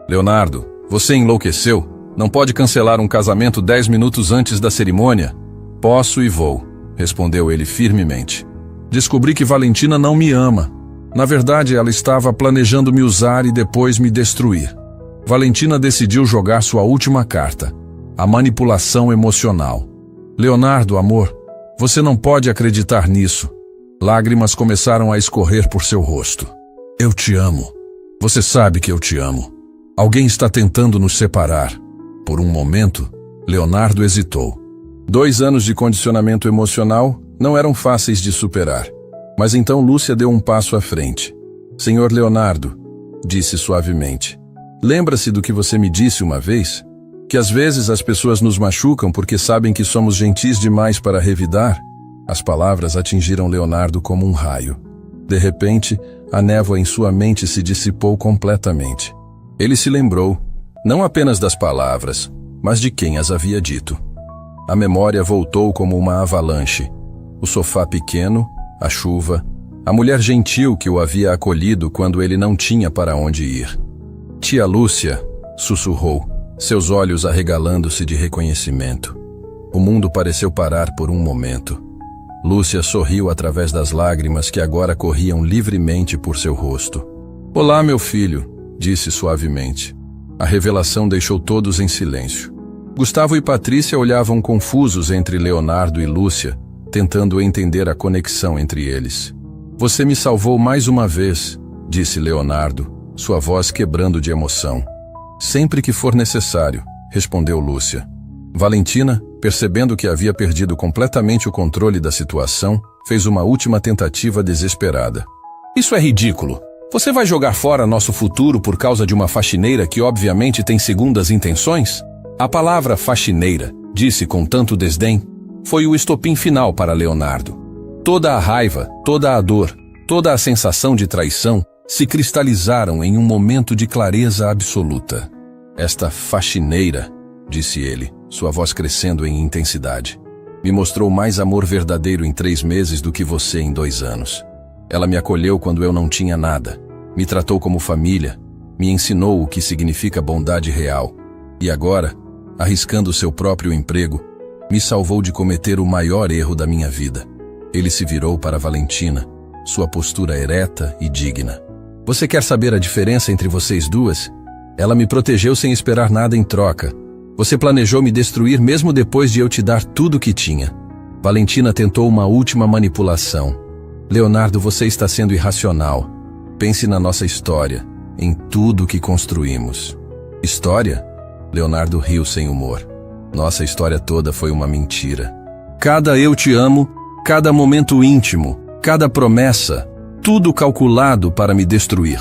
Leonardo, você enlouqueceu? Não pode cancelar um casamento 10 minutos antes da cerimônia? Posso e vou, respondeu ele firmemente. Descobri que Valentina não me ama. Na verdade, ela estava planejando me usar e depois me destruir. Valentina decidiu jogar sua última carta, a manipulação emocional. Leonardo, amor, você não pode acreditar nisso. Lágrimas começaram a escorrer por seu rosto. Eu te amo. Você sabe que eu te amo. Alguém está tentando nos separar. Por um momento, Leonardo hesitou. 2 anos de condicionamento emocional não eram fáceis de superar. Mas então Lúcia deu um passo à frente. Senhor Leonardo, disse suavemente, lembra-se do que você me disse uma vez? Que às vezes as pessoas nos machucam porque sabem que somos gentis demais para revidar? As palavras atingiram Leonardo como um raio. De repente, a névoa em sua mente se dissipou completamente. Ele se lembrou, não apenas das palavras, mas de quem as havia dito. A memória voltou como uma avalanche. O sofá pequeno, a chuva, a mulher gentil que o havia acolhido quando ele não tinha para onde ir. Tia Lúcia, sussurrou, seus olhos arregalando-se de reconhecimento. O mundo pareceu parar por um momento. Lúcia sorriu através das lágrimas que agora corriam livremente por seu rosto. Olá, meu filho, disse suavemente. A revelação deixou todos em silêncio. Gustavo e Patrícia olhavam confusos entre Leonardo e Lúcia, tentando entender a conexão entre eles. Você me salvou mais uma vez, disse Leonardo, sua voz quebrando de emoção. Sempre que for necessário, respondeu Lúcia. Valentina, percebendo que havia perdido completamente o controle da situação, fez uma última tentativa desesperada. Isso é ridículo. Você vai jogar fora nosso futuro por causa de uma faxineira que obviamente tem segundas intenções? A palavra faxineira, disse com tanto desdém, foi o estopim final para Leonardo. Toda a raiva, toda a dor, toda a sensação de traição se cristalizaram em um momento de clareza absoluta. Esta faxineira, disse ele, sua voz crescendo em intensidade, me mostrou mais amor verdadeiro em 3 meses do que você em 2 anos. Ela me acolheu quando eu não tinha nada, me tratou como família, me ensinou o que significa bondade real. E agora, arriscando seu próprio emprego, me salvou de cometer o maior erro da minha vida. Ele se virou para Valentina, sua postura ereta e digna. Você quer saber a diferença entre vocês duas? Ela me protegeu sem esperar nada em troca. Você planejou me destruir mesmo depois de eu te dar tudo o que tinha. Valentina tentou uma última manipulação. Leonardo, você está sendo irracional. Pense na nossa história, em tudo que construímos. História? Leonardo riu sem humor. Nossa história toda foi uma mentira. Cada eu te amo, cada momento íntimo, cada promessa, tudo calculado para me destruir.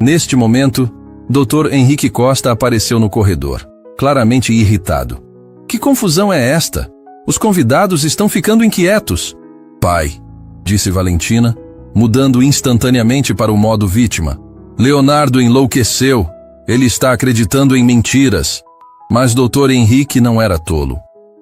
Neste momento, Dr. Henrique Costa apareceu no corredor, claramente irritado. Que confusão é esta? Os convidados estão ficando inquietos. Pai, disse Valentina, mudando instantaneamente para o modo vítima. Leonardo enlouqueceu. Ele está acreditando em mentiras. Mas Dr. Henrique não era tolo.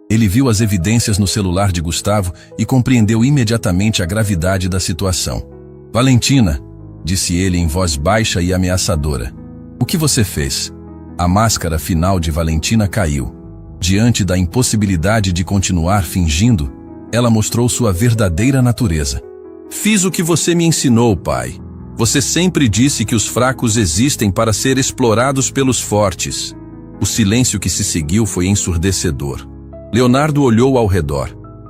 Ele viu as evidências no celular de Gustavo e compreendeu imediatamente a gravidade da situação. Valentina, disse ele em voz baixa e ameaçadora. O que você fez? A máscara final de Valentina caiu. Diante da impossibilidade de continuar fingindo, ela mostrou sua verdadeira natureza. Fiz o que você me ensinou, pai. Você sempre disse que os fracos existem para ser explorados pelos fortes. O silêncio que se seguiu foi ensurdecedor. Leonardo olhou ao redor,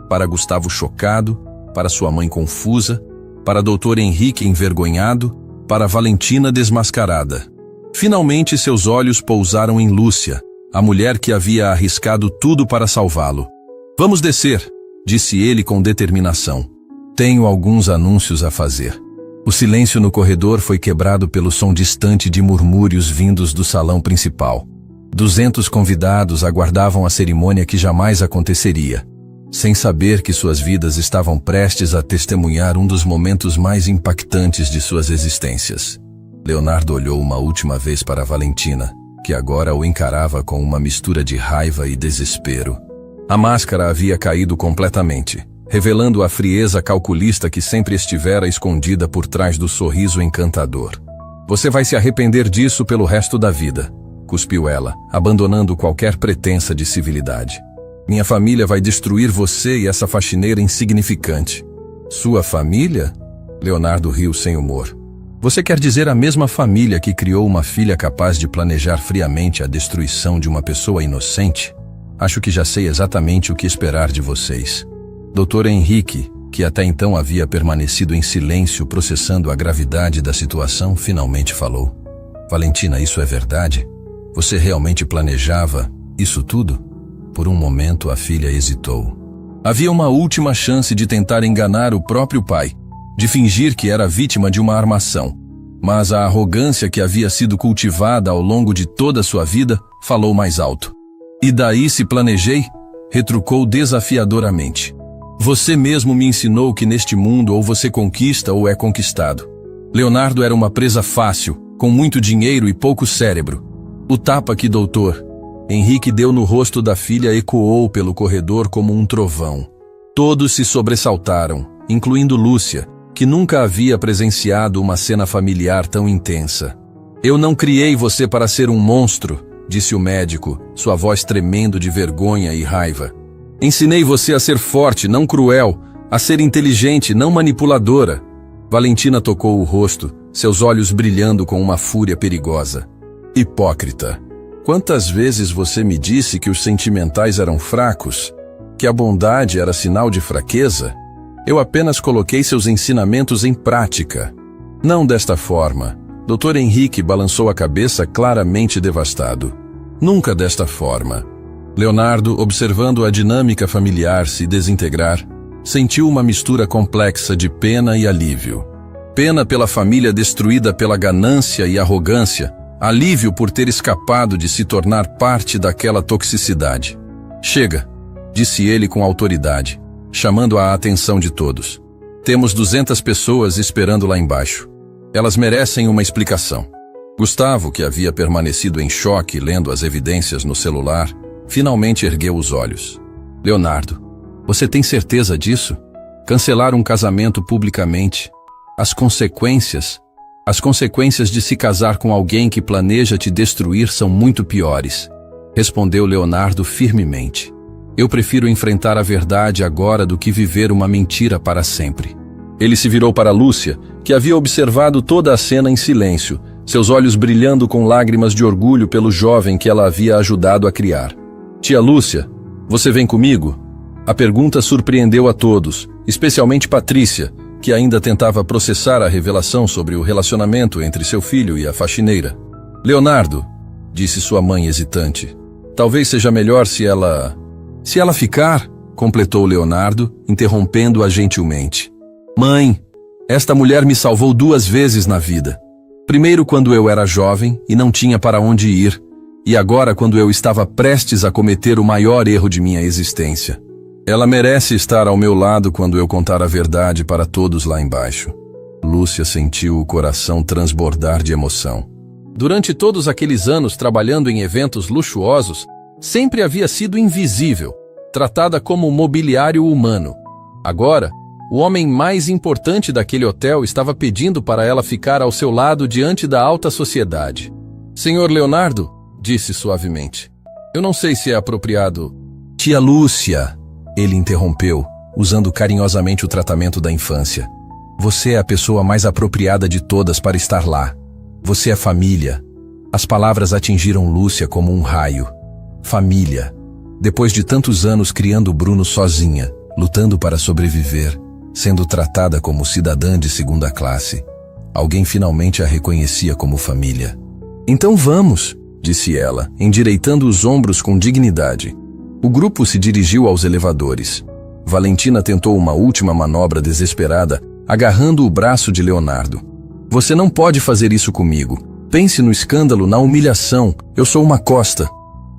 para Gustavo chocado, para sua mãe confusa, para Dr. Henrique envergonhado, para Valentina desmascarada. Finalmente seus olhos pousaram em Lúcia, a mulher que havia arriscado tudo para salvá-lo. Vamos descer, disse ele com determinação. Tenho alguns anúncios a fazer. O silêncio no corredor foi quebrado pelo som distante de murmúrios vindos do salão principal. 200 convidados aguardavam a cerimônia que jamais aconteceria, sem saber que suas vidas estavam prestes a testemunhar um dos momentos mais impactantes de suas existências. Leonardo olhou uma última vez para Valentina, que agora o encarava com uma mistura de raiva e desespero. A máscara havia caído completamente, revelando a frieza calculista que sempre estivera escondida por trás do sorriso encantador. Você vai se arrepender disso pelo resto da vida, cuspiu ela, abandonando qualquer pretensa de civilidade. Minha família vai destruir você e essa faxineira insignificante. Sua família? Leonardo riu sem humor. Você quer dizer a mesma família que criou uma filha capaz de planejar friamente a destruição de uma pessoa inocente? Acho que já sei exatamente o que esperar de vocês. Dr. Henrique, que até então havia permanecido em silêncio processando a gravidade da situação, finalmente falou. Valentina, isso é verdade? Você realmente planejava isso tudo? Por um momento a filha hesitou. Havia uma última chance de tentar enganar o próprio pai, de fingir que era vítima de uma armação. Mas a arrogância que havia sido cultivada ao longo de toda a sua vida falou mais alto. E daí se planejei? Retrucou desafiadoramente. Você mesmo me ensinou que neste mundo ou você conquista ou é conquistado. Leonardo era uma presa fácil, com muito dinheiro e pouco cérebro. O tapa que Dr. Henrique deu no rosto da filha ecoou pelo corredor como um trovão. Todos se sobressaltaram, incluindo Lúcia, que nunca havia presenciado uma cena familiar tão intensa. Eu não criei você para ser um monstro, disse o médico, sua voz tremendo de vergonha e raiva. Ensinei você a ser forte, não cruel, a ser inteligente, não manipuladora. Valentina tocou o rosto, seus olhos brilhando com uma fúria perigosa. Hipócrita! Quantas vezes você me disse que os sentimentais eram fracos? Que a bondade era sinal de fraqueza? Eu apenas coloquei seus ensinamentos em prática. Não desta forma. Dr. Henrique balançou a cabeça claramente devastado. Nunca desta forma. Leonardo, observando a dinâmica familiar se desintegrar, sentiu uma mistura complexa de pena e alívio. Pena pela família destruída pela ganância e arrogância, alívio por ter escapado de se tornar parte daquela toxicidade. Chega, disse ele com autoridade, chamando a atenção de todos. Temos 200 pessoas esperando lá embaixo. Elas merecem uma explicação. Gustavo, que havia permanecido em choque lendo as evidências no celular, finalmente ergueu os olhos. Leonardo, você tem certeza disso? Cancelar um casamento publicamente. As consequências de se casar com alguém que planeja te destruir são muito piores, respondeu Leonardo firmemente. Eu prefiro enfrentar a verdade agora do que viver uma mentira para sempre. Ele se virou para Lúcia, que havia observado toda a cena em silêncio, seus olhos brilhando com lágrimas de orgulho pelo jovem que ela havia ajudado a criar. Tia Lúcia, você vem comigo? A pergunta surpreendeu a todos, especialmente Patrícia, que ainda tentava processar a revelação sobre o relacionamento entre seu filho e a faxineira. Leonardo, disse sua mãe hesitante, Talvez seja melhor se ela ficar, completou Leonardo, interrompendo-a gentilmente. Mãe, esta mulher me salvou 2 vezes na vida. Primeiro quando eu era jovem e não tinha para onde ir, e agora quando eu estava prestes a cometer o maior erro de minha existência. Ela merece estar ao meu lado quando eu contar a verdade para todos lá embaixo. Lúcia sentiu o coração transbordar de emoção. Durante todos aqueles anos trabalhando em eventos luxuosos, sempre havia sido invisível, tratada como mobiliário humano. Agora, o homem mais importante daquele hotel estava pedindo para ela ficar ao seu lado diante da alta sociedade. Senhor Leonardo, disse suavemente, eu não sei se é apropriado. Tia Lúcia, ele interrompeu, usando carinhosamente o tratamento da infância. Você é a pessoa mais apropriada de todas para estar lá. Você é família. As palavras atingiram Lúcia como um raio. Família. Depois de tantos anos criando Bruno sozinha, lutando para sobreviver, sendo tratada como cidadã de 2ª classe, alguém finalmente a reconhecia como família. Então vamos, disse ela, endireitando os ombros com dignidade. O grupo se dirigiu aos elevadores. Valentina tentou uma última manobra desesperada, agarrando o braço de Leonardo. Você não pode fazer isso comigo. Pense no escândalo, na humilhação. Eu sou uma Costa.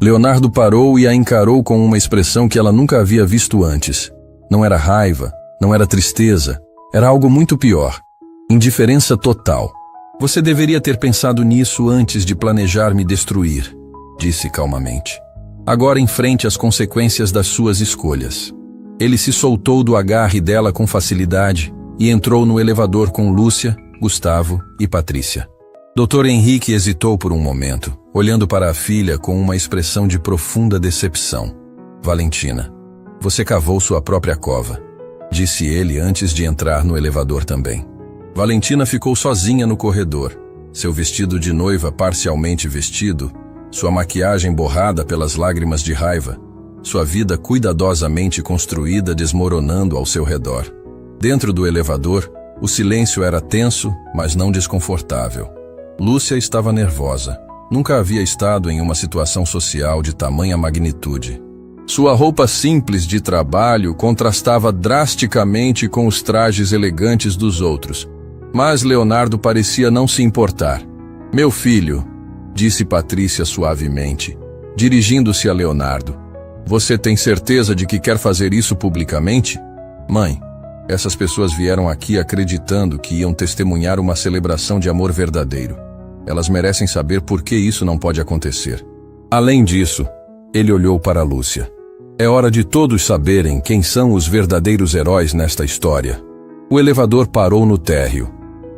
Leonardo parou e a encarou com uma expressão que ela nunca havia visto antes. Não era raiva, não era tristeza, era algo muito pior. Indiferença total. Você deveria ter pensado nisso antes de planejar me destruir, disse calmamente. Agora enfrente as consequências das suas escolhas. Ele se soltou do agarre dela com facilidade e entrou no elevador com Lúcia, Gustavo e Patrícia. Dr. Henrique hesitou por um momento, olhando para a filha com uma expressão de profunda decepção. Valentina, você cavou sua própria cova, disse ele antes de entrar no elevador também. Valentina ficou sozinha no corredor, seu vestido de noiva parcialmente vestido, sua maquiagem borrada pelas lágrimas de raiva, sua vida cuidadosamente construída desmoronando ao seu redor. Dentro do elevador, o silêncio era tenso, mas não desconfortável. Lúcia estava nervosa. Nunca havia estado em uma situação social de tamanha magnitude. Sua roupa simples de trabalho contrastava drasticamente com os trajes elegantes dos outros. Mas Leonardo parecia não se importar. Meu filho, disse Patrícia suavemente, dirigindo-se a Leonardo. Você tem certeza de que quer fazer isso publicamente? Mãe, essas pessoas vieram aqui acreditando que iam testemunhar uma celebração de amor verdadeiro. Elas merecem saber por que isso não pode acontecer. Além disso, ele olhou para Lúcia. É hora de todos saberem quem são os verdadeiros heróis nesta história. O elevador parou no térreo.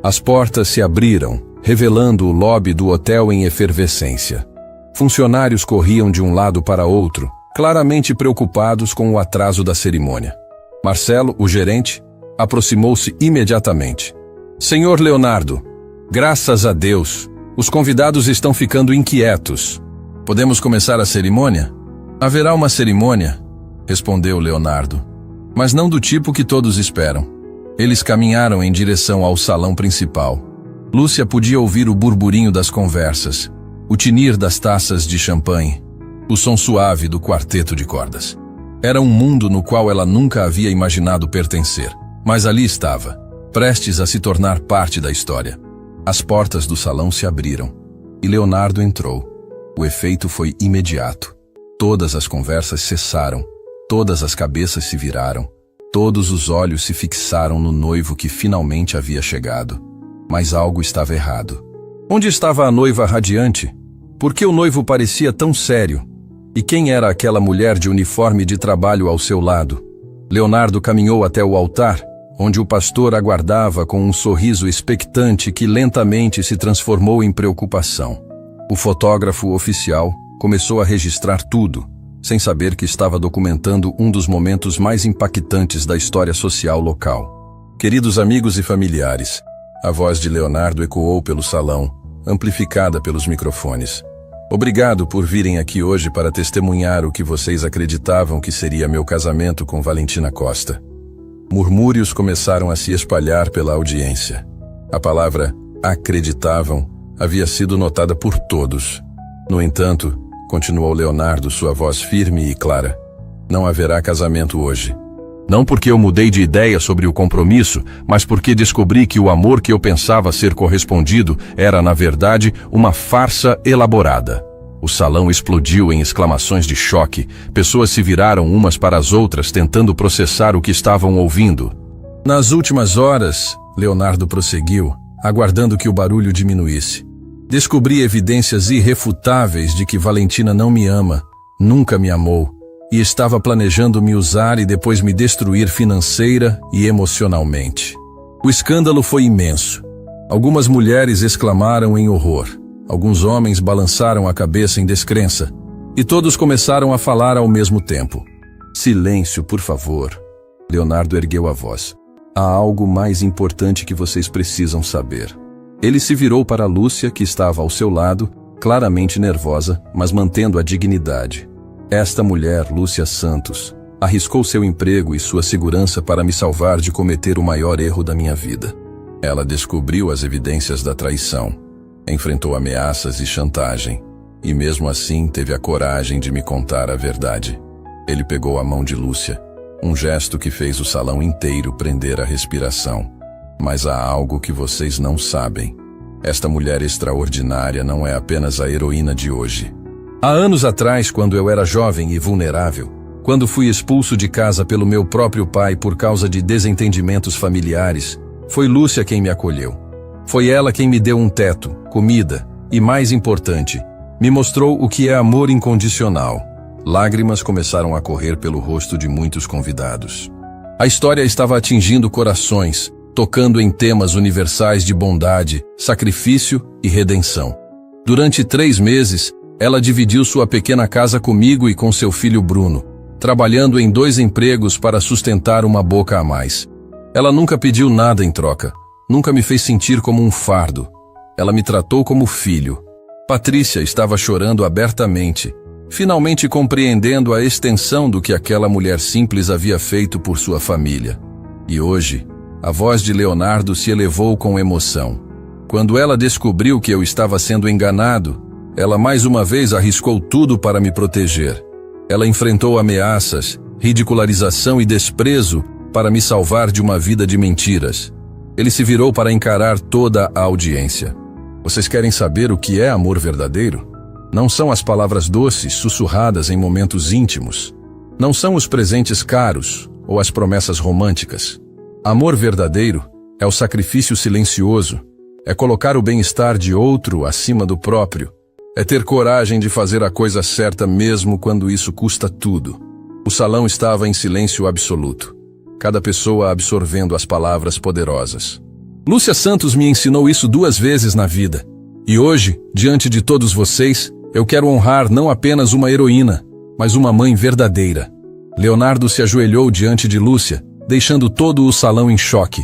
As portas se abriram, revelando o lobby do hotel em efervescência. Funcionários corriam de um lado para outro, claramente preocupados com o atraso da cerimônia. Marcelo, o gerente, aproximou-se imediatamente. Senhor Leonardo, graças a Deus, os convidados estão ficando inquietos. Podemos começar a cerimônia? Haverá uma cerimônia, respondeu Leonardo, mas não do tipo que todos esperam. Eles caminharam em direção ao salão principal. Lúcia podia ouvir o burburinho das conversas, o tinir das taças de champanhe, o som suave do quarteto de cordas. Era um mundo no qual ela nunca havia imaginado pertencer, mas ali estava, prestes a se tornar parte da história. As portas do salão se abriram, e Leonardo entrou. O efeito foi imediato. Todas as conversas cessaram, todas as cabeças se viraram, todos os olhos se fixaram no noivo que finalmente havia chegado. Mas algo estava errado. Onde estava a noiva radiante? Por que o noivo parecia tão sério? E quem era aquela mulher de uniforme de trabalho ao seu lado? Leonardo caminhou até o altar, onde o pastor aguardava com um sorriso expectante que lentamente se transformou em preocupação. O fotógrafo oficial começou a registrar tudo, sem saber que estava documentando um dos momentos mais impactantes da história social local. Queridos amigos e familiares, a voz de Leonardo ecoou pelo salão, amplificada pelos microfones. Obrigado por virem aqui hoje para testemunhar o que vocês acreditavam que seria meu casamento com Valentina Costa. Murmúrios começaram a se espalhar pela audiência. A palavra acreditavam havia sido notada por todos. No entanto, continuou Leonardo, sua voz firme e clara. Não haverá casamento hoje. Não porque eu mudei de ideia sobre o compromisso, mas porque descobri que o amor que eu pensava ser correspondido era, na verdade, uma farsa elaborada. O salão explodiu em exclamações de choque. Pessoas se viraram umas para as outras, tentando processar o que estavam ouvindo. Nas últimas horas, Leonardo prosseguiu, aguardando que o barulho diminuísse. Descobri evidências irrefutáveis de que Valentina não me ama, nunca me amou, e estava planejando me usar e depois me destruir financeira e emocionalmente. O escândalo foi imenso. Algumas mulheres exclamaram em horror. Alguns homens balançaram a cabeça em descrença. E todos começaram a falar ao mesmo tempo. Silêncio, por favor. Leonardo ergueu a voz. Há algo mais importante que vocês precisam saber. Ele se virou para Lúcia, que estava ao seu lado, claramente nervosa, mas mantendo a dignidade. Esta mulher, Lúcia Santos, arriscou seu emprego e sua segurança para me salvar de cometer o maior erro da minha vida. Ela descobriu as evidências da traição, enfrentou ameaças e chantagem, e mesmo assim teve a coragem de me contar a verdade. Ele pegou a mão de Lúcia, um gesto que fez o salão inteiro prender a respiração. Mas há algo que vocês não sabem. Esta mulher extraordinária não é apenas a heroína de hoje. Há anos atrás, quando eu era jovem e vulnerável, quando fui expulso de casa pelo meu próprio pai por causa de desentendimentos familiares, foi Lúcia quem me acolheu. Foi ela quem me deu um teto, comida e, mais importante, me mostrou o que é amor incondicional. Lágrimas começaram a correr pelo rosto de muitos convidados. A história estava atingindo corações, tocando em temas universais de bondade, sacrifício e redenção. Durante 3 meses, ela dividiu sua pequena casa comigo e com seu filho Bruno, trabalhando em 2 empregos para sustentar uma boca a mais. Ela nunca pediu nada em troca, nunca me fez sentir como um fardo. Ela me tratou como filho. Patrícia estava chorando abertamente, finalmente compreendendo a extensão do que aquela mulher simples havia feito por sua família. E hoje, a voz de Leonardo se elevou com emoção. Quando ela descobriu que eu estava sendo enganado, ela mais uma vez arriscou tudo para me proteger. Ela enfrentou ameaças, ridicularização e desprezo para me salvar de uma vida de mentiras. Ele se virou para encarar toda a audiência. Vocês querem saber o que é amor verdadeiro? Não são as palavras doces sussurradas em momentos íntimos. Não são os presentes caros ou as promessas românticas. Amor verdadeiro é o sacrifício silencioso, é colocar o bem-estar de outro acima do próprio, é ter coragem de fazer a coisa certa mesmo quando isso custa tudo. O salão estava em silêncio absoluto, cada pessoa absorvendo as palavras poderosas. Lúcia Santos me ensinou isso 2 vezes na vida. E hoje, diante de todos vocês, eu quero honrar não apenas uma heroína, mas uma mãe verdadeira. Leonardo se ajoelhou diante de Lúcia, deixando todo o salão em choque.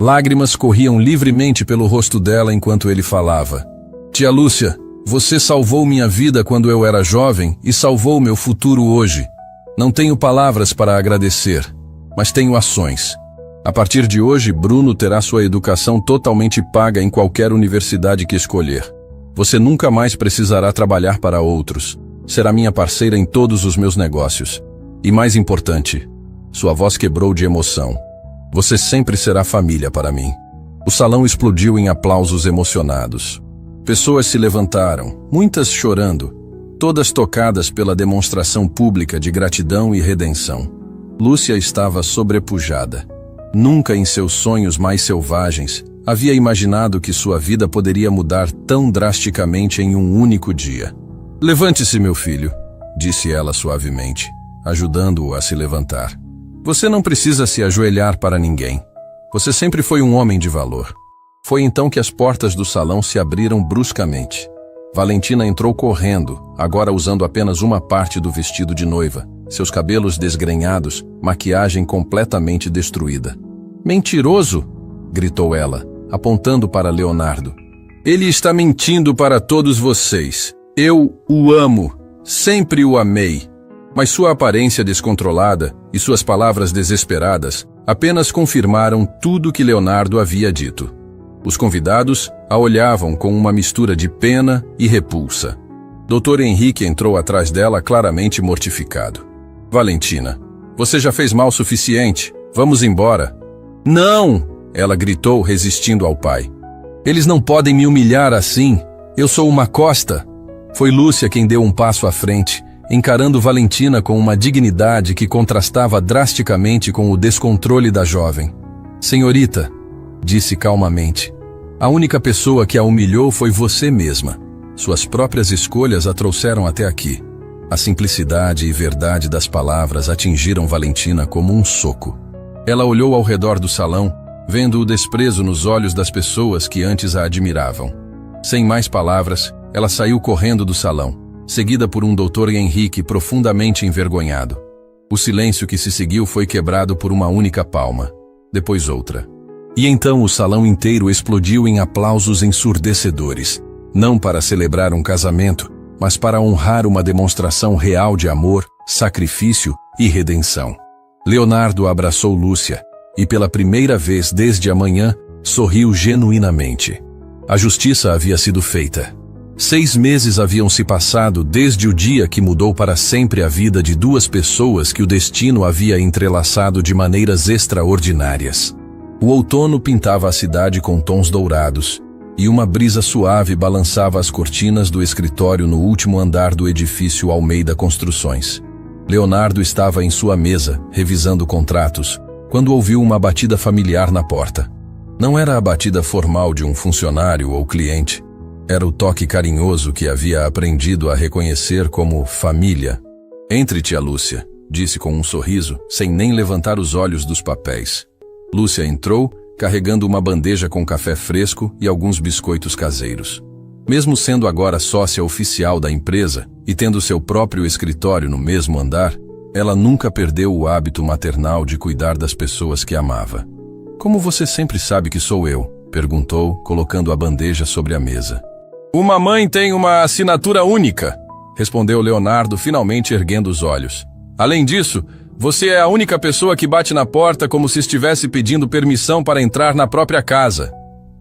Lágrimas corriam livremente pelo rosto dela enquanto ele falava. Tia Lúcia, você salvou minha vida quando eu era jovem e salvou meu futuro hoje. Não tenho palavras para agradecer, mas tenho ações. A partir de hoje, Bruno terá sua educação totalmente paga em qualquer universidade que escolher. Você nunca mais precisará trabalhar para outros. Será minha parceira em todos os meus negócios. E mais importante, sua voz quebrou de emoção. Você sempre será família para mim. O salão explodiu em aplausos emocionados. Pessoas se levantaram, muitas chorando, todas tocadas pela demonstração pública de gratidão e redenção. Lúcia estava sobrepujada. Nunca em seus sonhos mais selvagens havia imaginado que sua vida poderia mudar tão drasticamente em um único dia. Levante-se, meu filho, disse ela suavemente, ajudando-o a se levantar. Você não precisa se ajoelhar para ninguém. Você sempre foi um homem de valor. Foi então que as portas do salão se abriram bruscamente. Valentina entrou correndo, agora usando apenas uma parte do vestido de noiva, seus cabelos desgrenhados, maquiagem completamente destruída. Mentiroso! Gritou ela, apontando para Leonardo. Ele está mentindo para todos vocês. Eu o amo, sempre o amei. Mas sua aparência descontrolada e suas palavras desesperadas apenas confirmaram tudo que Leonardo havia dito. Os convidados a olhavam com uma mistura de pena e repulsa. Dr. Henrique entrou atrás dela, claramente mortificado. Valentina, você já fez mal o suficiente. Vamos embora. Não! Ela gritou, resistindo ao pai. Eles não podem me humilhar assim. Eu sou uma Costa. Foi Lúcia quem deu um passo à frente, encarando Valentina com uma dignidade que contrastava drasticamente com o descontrole da jovem. Senhorita, disse calmamente, a única pessoa que a humilhou foi você mesma. Suas próprias escolhas a trouxeram até aqui. A simplicidade e verdade das palavras atingiram Valentina como um soco. Ela olhou ao redor do salão, vendo o desprezo nos olhos das pessoas que antes a admiravam. Sem mais palavras, ela saiu correndo do salão, seguida por um Dr. Henrique profundamente envergonhado. O silêncio que se seguiu foi quebrado por uma única palma, depois outra. E então o salão inteiro explodiu em aplausos ensurdecedores, não para celebrar um casamento, mas para honrar uma demonstração real de amor, sacrifício e redenção. Leonardo abraçou Lúcia, e pela primeira vez desde a manhã, sorriu genuinamente. A justiça havia sido feita. 6 meses haviam se passado desde o dia que mudou para sempre a vida de 2 pessoas que o destino havia entrelaçado de maneiras extraordinárias. O outono pintava a cidade com tons dourados, e uma brisa suave balançava as cortinas do escritório no último andar do edifício Almeida Construções. Leonardo estava em sua mesa, revisando contratos, quando ouviu uma batida familiar na porta. Não era a batida formal de um funcionário ou cliente. Era o toque carinhoso que havia aprendido a reconhecer como família. Entre, tia Lúcia, disse com um sorriso, sem nem levantar os olhos dos papéis. Lúcia entrou, carregando uma bandeja com café fresco e alguns biscoitos caseiros. Mesmo sendo agora sócia oficial da empresa e tendo seu próprio escritório no mesmo andar, ela nunca perdeu o hábito maternal de cuidar das pessoas que amava. Como você sempre sabe que sou eu? Perguntou, colocando a bandeja sobre a mesa. Uma mãe tem uma assinatura única, respondeu Leonardo, finalmente erguendo os olhos. Além disso, você é a única pessoa que bate na porta como se estivesse pedindo permissão para entrar na própria casa.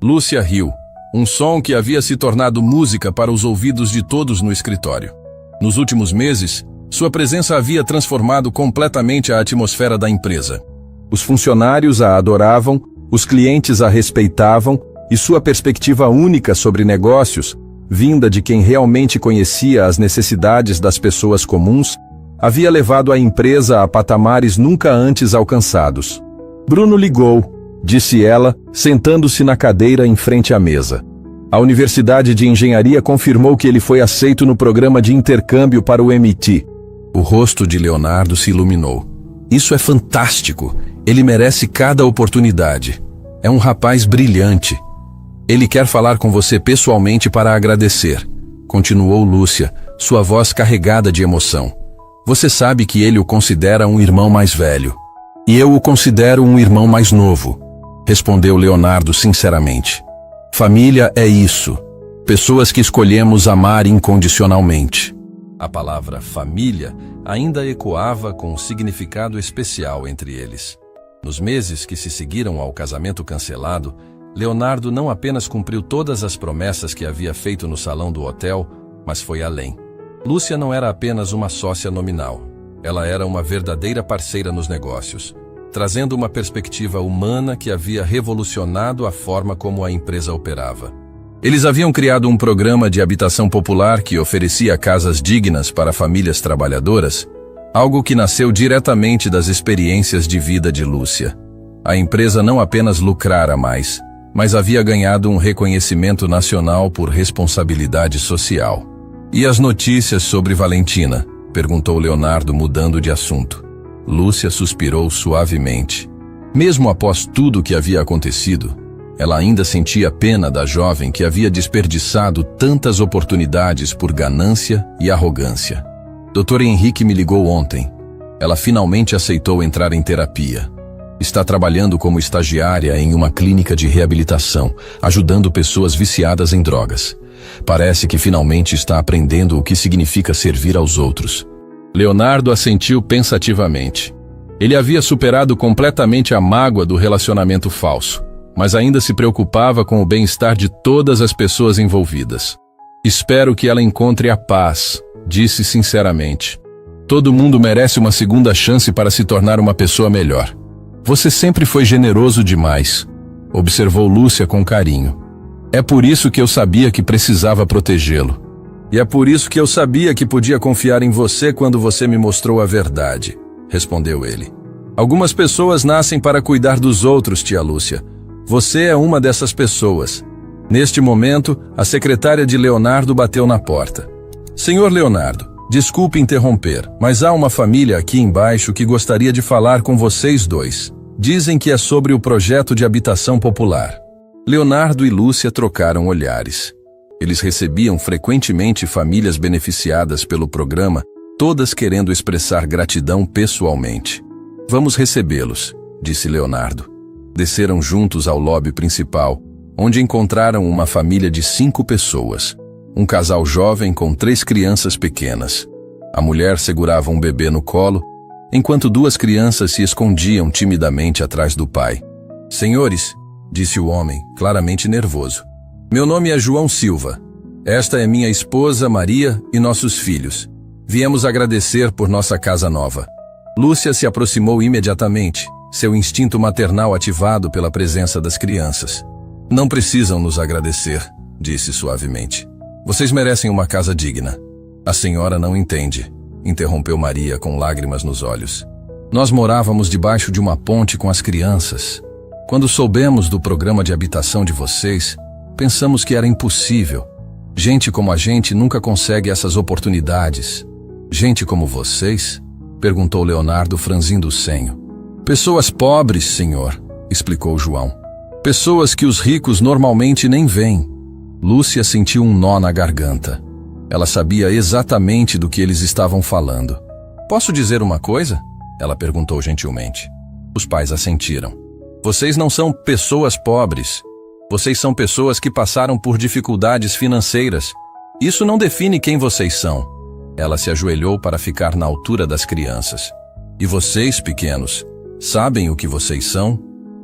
Lúcia riu, um som que havia se tornado música para os ouvidos de todos no escritório. Nos últimos meses, sua presença havia transformado completamente a atmosfera da empresa. Os funcionários a adoravam, os clientes a respeitavam e sua perspectiva única sobre negócios, vinda de quem realmente conhecia as necessidades das pessoas comuns, havia levado a empresa a patamares nunca antes alcançados. Bruno ligou, disse ela, sentando-se na cadeira em frente à mesa. A Universidade de Engenharia confirmou que ele foi aceito no programa de intercâmbio para o MIT. O rosto de Leonardo se iluminou. Isso é fantástico. Ele merece cada oportunidade. É um rapaz brilhante. Ele quer falar com você pessoalmente para agradecer, continuou Lúcia, sua voz carregada de emoção. Você sabe que ele o considera um irmão mais velho. E eu o considero um irmão mais novo, respondeu Leonardo sinceramente. Família é isso. Pessoas que escolhemos amar incondicionalmente. A palavra família ainda ecoava com um significado especial entre eles. Nos meses que se seguiram ao casamento cancelado, Leonardo não apenas cumpriu todas as promessas que havia feito no salão do hotel, mas foi além. Lúcia não era apenas uma sócia nominal. Ela era uma verdadeira parceira nos negócios, trazendo uma perspectiva humana que havia revolucionado a forma como a empresa operava. Eles haviam criado um programa de habitação popular que oferecia casas dignas para famílias trabalhadoras, algo que nasceu diretamente das experiências de vida de Lúcia. A empresa não apenas lucrara mais, mas havia ganhado um reconhecimento nacional por responsabilidade social. E as notícias sobre Valentina? Perguntou Leonardo, mudando de assunto. Lúcia suspirou suavemente. Mesmo após tudo o que havia acontecido, ela ainda sentia pena da jovem que havia desperdiçado tantas oportunidades por ganância e arrogância. Dr. Henrique me ligou ontem. Ela finalmente aceitou entrar em terapia. Está trabalhando como estagiária em uma clínica de reabilitação, ajudando pessoas viciadas em drogas. Parece que finalmente está aprendendo o que significa servir aos outros. Leonardo assentiu pensativamente. Ele havia superado completamente a mágoa do relacionamento falso, mas ainda se preocupava com o bem-estar de todas as pessoas envolvidas. Espero que ela encontre a paz, disse sinceramente. Todo mundo merece uma segunda chance para se tornar uma pessoa melhor. Você sempre foi generoso demais, observou Lúcia com carinho. É por isso que eu sabia que precisava protegê-lo. E é por isso que eu sabia que podia confiar em você quando você me mostrou a verdade, respondeu ele. Algumas pessoas nascem para cuidar dos outros, tia Lúcia. Você é uma dessas pessoas. Neste momento, a secretária de Leonardo bateu na porta. Senhor Leonardo, desculpe interromper, mas há uma família aqui embaixo que gostaria de falar com vocês dois. Dizem que é sobre o projeto de habitação popular. Leonardo e Lúcia trocaram olhares. Eles recebiam frequentemente famílias beneficiadas pelo programa, todas querendo expressar gratidão pessoalmente. Vamos recebê-los, disse Leonardo. Desceram juntos ao lobby principal, onde encontraram uma família de 5 pessoas. Um casal jovem com 3 crianças pequenas. A mulher segurava um bebê no colo, enquanto 2 crianças se escondiam timidamente atrás do pai. Senhores, disse o homem, claramente nervoso. Meu nome é João Silva. Esta é minha esposa, Maria, e nossos filhos. Viemos agradecer por nossa casa nova. Lúcia se aproximou imediatamente, seu instinto maternal ativado pela presença das crianças. Não precisam nos agradecer, disse suavemente. Vocês merecem uma casa digna. A senhora não entende, interrompeu Maria com lágrimas nos olhos. Nós morávamos debaixo de uma ponte com as crianças. Quando soubemos do programa de habitação de vocês, pensamos que era impossível. Gente como a gente nunca consegue essas oportunidades. Gente como vocês? Perguntou Leonardo, franzindo o senho. Pessoas pobres, senhor, explicou João. Pessoas que os ricos normalmente nem veem. Lúcia sentiu um nó na garganta. Ela sabia exatamente do que eles estavam falando. Posso dizer uma coisa? Ela perguntou gentilmente. Os pais assentiram. Vocês não são pessoas pobres. Vocês são pessoas que passaram por dificuldades financeiras. Isso não define quem vocês são. Ela se ajoelhou para ficar na altura das crianças. E vocês, pequenos, sabem o que vocês são?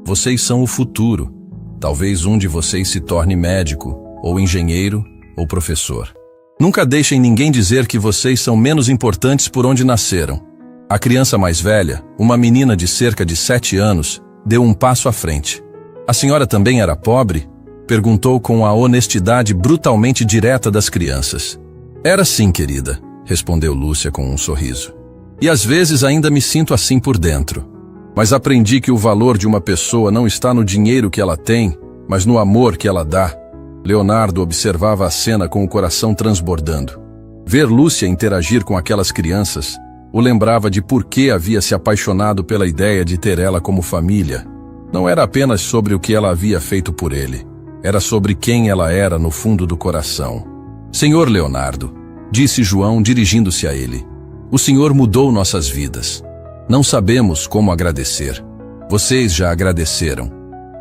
Vocês são o futuro. Talvez um de vocês se torne médico, ou engenheiro, ou professor. Nunca deixem ninguém dizer que vocês são menos importantes por onde nasceram. A criança mais velha, uma menina de cerca de 7 anos, deu um passo à frente. A senhora também era pobre? Perguntou com a honestidade brutalmente direta das crianças. Era sim, querida, respondeu Lúcia com um sorriso. E às vezes ainda me sinto assim por dentro. Mas aprendi que o valor de uma pessoa não está no dinheiro que ela tem, mas no amor que ela dá. Leonardo observava a cena com o coração transbordando. Ver Lúcia interagir com aquelas crianças o lembrava de por que havia se apaixonado pela ideia de ter ela como família. Não era apenas sobre o que ela havia feito por ele. Era sobre quem ela era no fundo do coração. Senhor Leonardo, disse João dirigindo-se a ele, o senhor mudou nossas vidas. Não sabemos como agradecer. Vocês já agradeceram,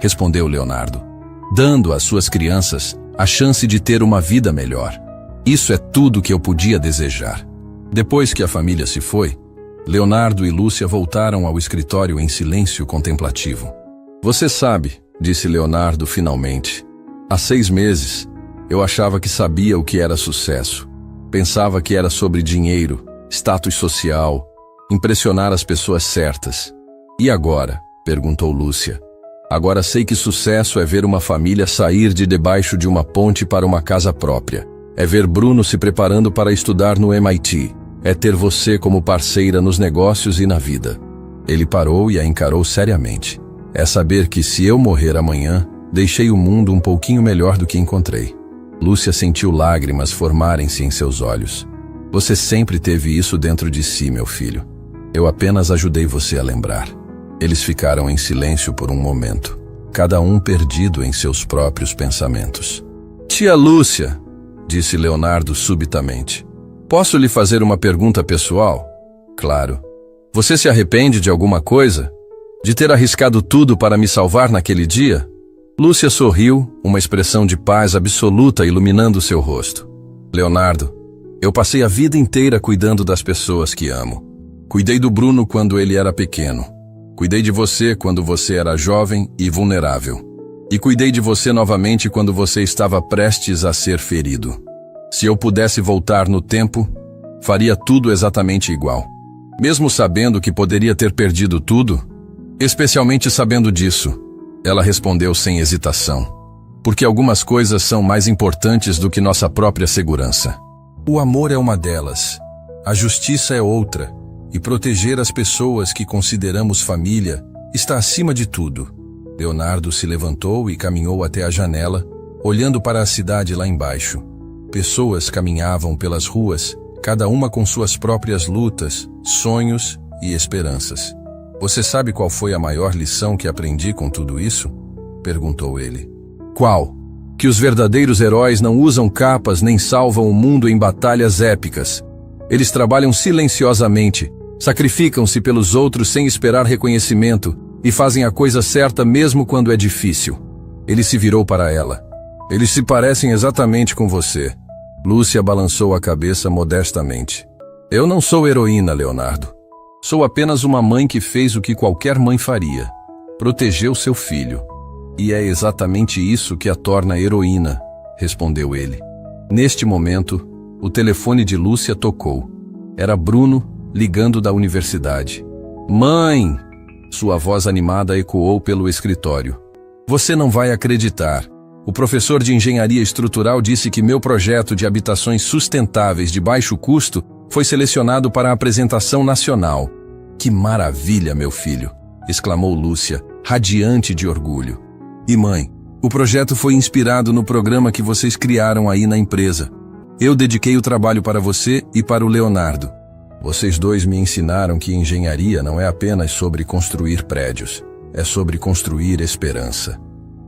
respondeu Leonardo, dando às suas crianças a chance de ter uma vida melhor. Isso é tudo que eu podia desejar. Depois que a família se foi, Leonardo e Lúcia voltaram ao escritório em silêncio contemplativo. Você sabe, disse Leonardo finalmente, há 6 meses eu achava que sabia o que era sucesso. Pensava que era sobre dinheiro, status social, impressionar as pessoas certas. E agora? Perguntou Lúcia. Agora sei que sucesso é ver uma família sair de debaixo de uma ponte para uma casa própria. É ver Bruno se preparando para estudar no MIT. É ter você como parceira nos negócios e na vida. Ele parou e a encarou seriamente. É saber que se eu morrer amanhã, deixei o mundo um pouquinho melhor do que encontrei. Lúcia sentiu lágrimas formarem-se em seus olhos. Você sempre teve isso dentro de si, meu filho. Eu apenas ajudei você a lembrar. Eles ficaram em silêncio por um momento, cada um perdido em seus próprios pensamentos. Tia Lúcia, disse Leonardo subitamente, posso lhe fazer uma pergunta pessoal? Claro. Você se arrepende de alguma coisa? De ter arriscado tudo para me salvar naquele dia? Lúcia sorriu, uma expressão de paz absoluta iluminando seu rosto. Leonardo, eu passei a vida inteira cuidando das pessoas que amo. Cuidei do Bruno quando ele era pequeno. Cuidei de você quando você era jovem e vulnerável. E cuidei de você novamente quando você estava prestes a ser ferido. Se eu pudesse voltar no tempo, faria tudo exatamente igual. Mesmo sabendo que poderia ter perdido tudo, especialmente sabendo disso, ela respondeu sem hesitação. Porque algumas coisas são mais importantes do que nossa própria segurança. O amor é uma delas, a justiça é outra, e proteger as pessoas que consideramos família está acima de tudo. Leonardo se levantou e caminhou até a janela, olhando para a cidade lá embaixo. Pessoas caminhavam pelas ruas, cada uma com suas próprias lutas, sonhos e esperanças. Você sabe qual foi a maior lição que aprendi com tudo isso? Perguntou ele. Qual? Que os verdadeiros heróis não usam capas nem salvam o mundo em batalhas épicas. Eles trabalham silenciosamente, sacrificam-se pelos outros sem esperar reconhecimento e fazem a coisa certa mesmo quando é difícil. Ele se virou para ela. Eles se parecem exatamente com você. Lúcia balançou a cabeça modestamente. Eu não sou heroína, Leonardo. Sou apenas uma mãe que fez o que qualquer mãe faria. Protegeu seu filho. E é exatamente isso que a torna heroína, respondeu ele. Neste momento, o telefone de Lúcia tocou. Era Bruno, ligando da universidade. Mãe! Sua voz animada ecoou pelo escritório. Você não vai acreditar. O professor de engenharia estrutural disse que meu projeto de habitações sustentáveis de baixo custo foi selecionado para a apresentação nacional. Que maravilha, meu filho! Exclamou Lúcia, radiante de orgulho. E mãe, o projeto foi inspirado no programa que vocês criaram aí na empresa. Eu dediquei o trabalho para você e para o Leonardo. Vocês dois me ensinaram que engenharia não é apenas sobre construir prédios, é sobre construir esperança.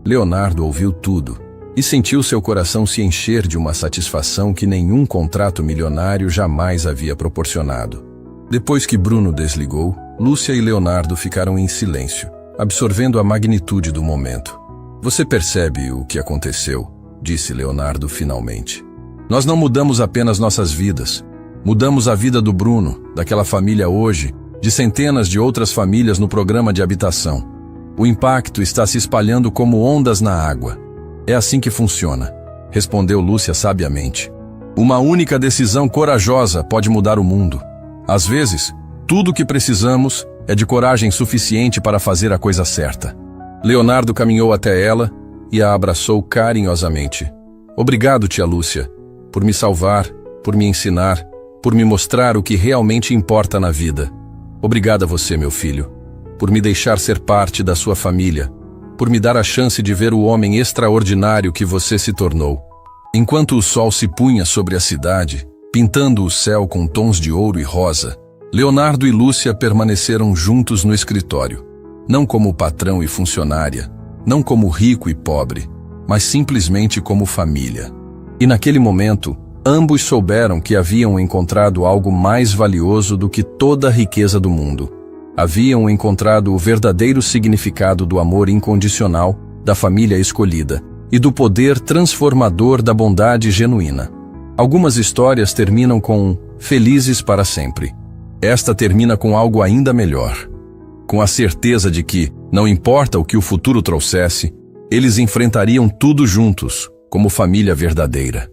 Leonardo ouviu tudo e sentiu seu coração se encher de uma satisfação que nenhum contrato milionário jamais havia proporcionado. Depois que Bruno desligou, Lúcia e Leonardo ficaram em silêncio, absorvendo a magnitude do momento. Você percebe o que aconteceu, disse Leonardo finalmente. Nós não mudamos apenas nossas vidas. Mudamos a vida do Bruno, daquela família hoje, de centenas de outras famílias no programa de habitação. O impacto está se espalhando como ondas na água. É assim que funciona, respondeu Lúcia sabiamente. Uma única decisão corajosa pode mudar o mundo. Às vezes, tudo o que precisamos é de coragem suficiente para fazer a coisa certa. Leonardo caminhou até ela e a abraçou carinhosamente. Obrigado, tia Lúcia, por me salvar, por me ensinar, por me mostrar o que realmente importa na vida. Obrigada a você, meu filho, por me deixar ser parte da sua família, por me dar a chance de ver o homem extraordinário que você se tornou. Enquanto o sol se punha sobre a cidade, pintando o céu com tons de ouro e rosa, Leonardo e Lúcia permaneceram juntos no escritório. Não como patrão e funcionária, não como rico e pobre, mas simplesmente como família. E naquele momento, ambos souberam que haviam encontrado algo mais valioso do que toda a riqueza do mundo. Haviam encontrado o verdadeiro significado do amor incondicional, da família escolhida, e do poder transformador da bondade genuína. Algumas histórias terminam com felizes para sempre. Esta termina com algo ainda melhor. Com a certeza de que, não importa o que o futuro trouxesse, eles enfrentariam tudo juntos, como família verdadeira.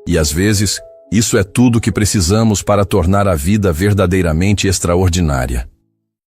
E às vezes, isso é tudo que precisamos para tornar a vida verdadeiramente extraordinária.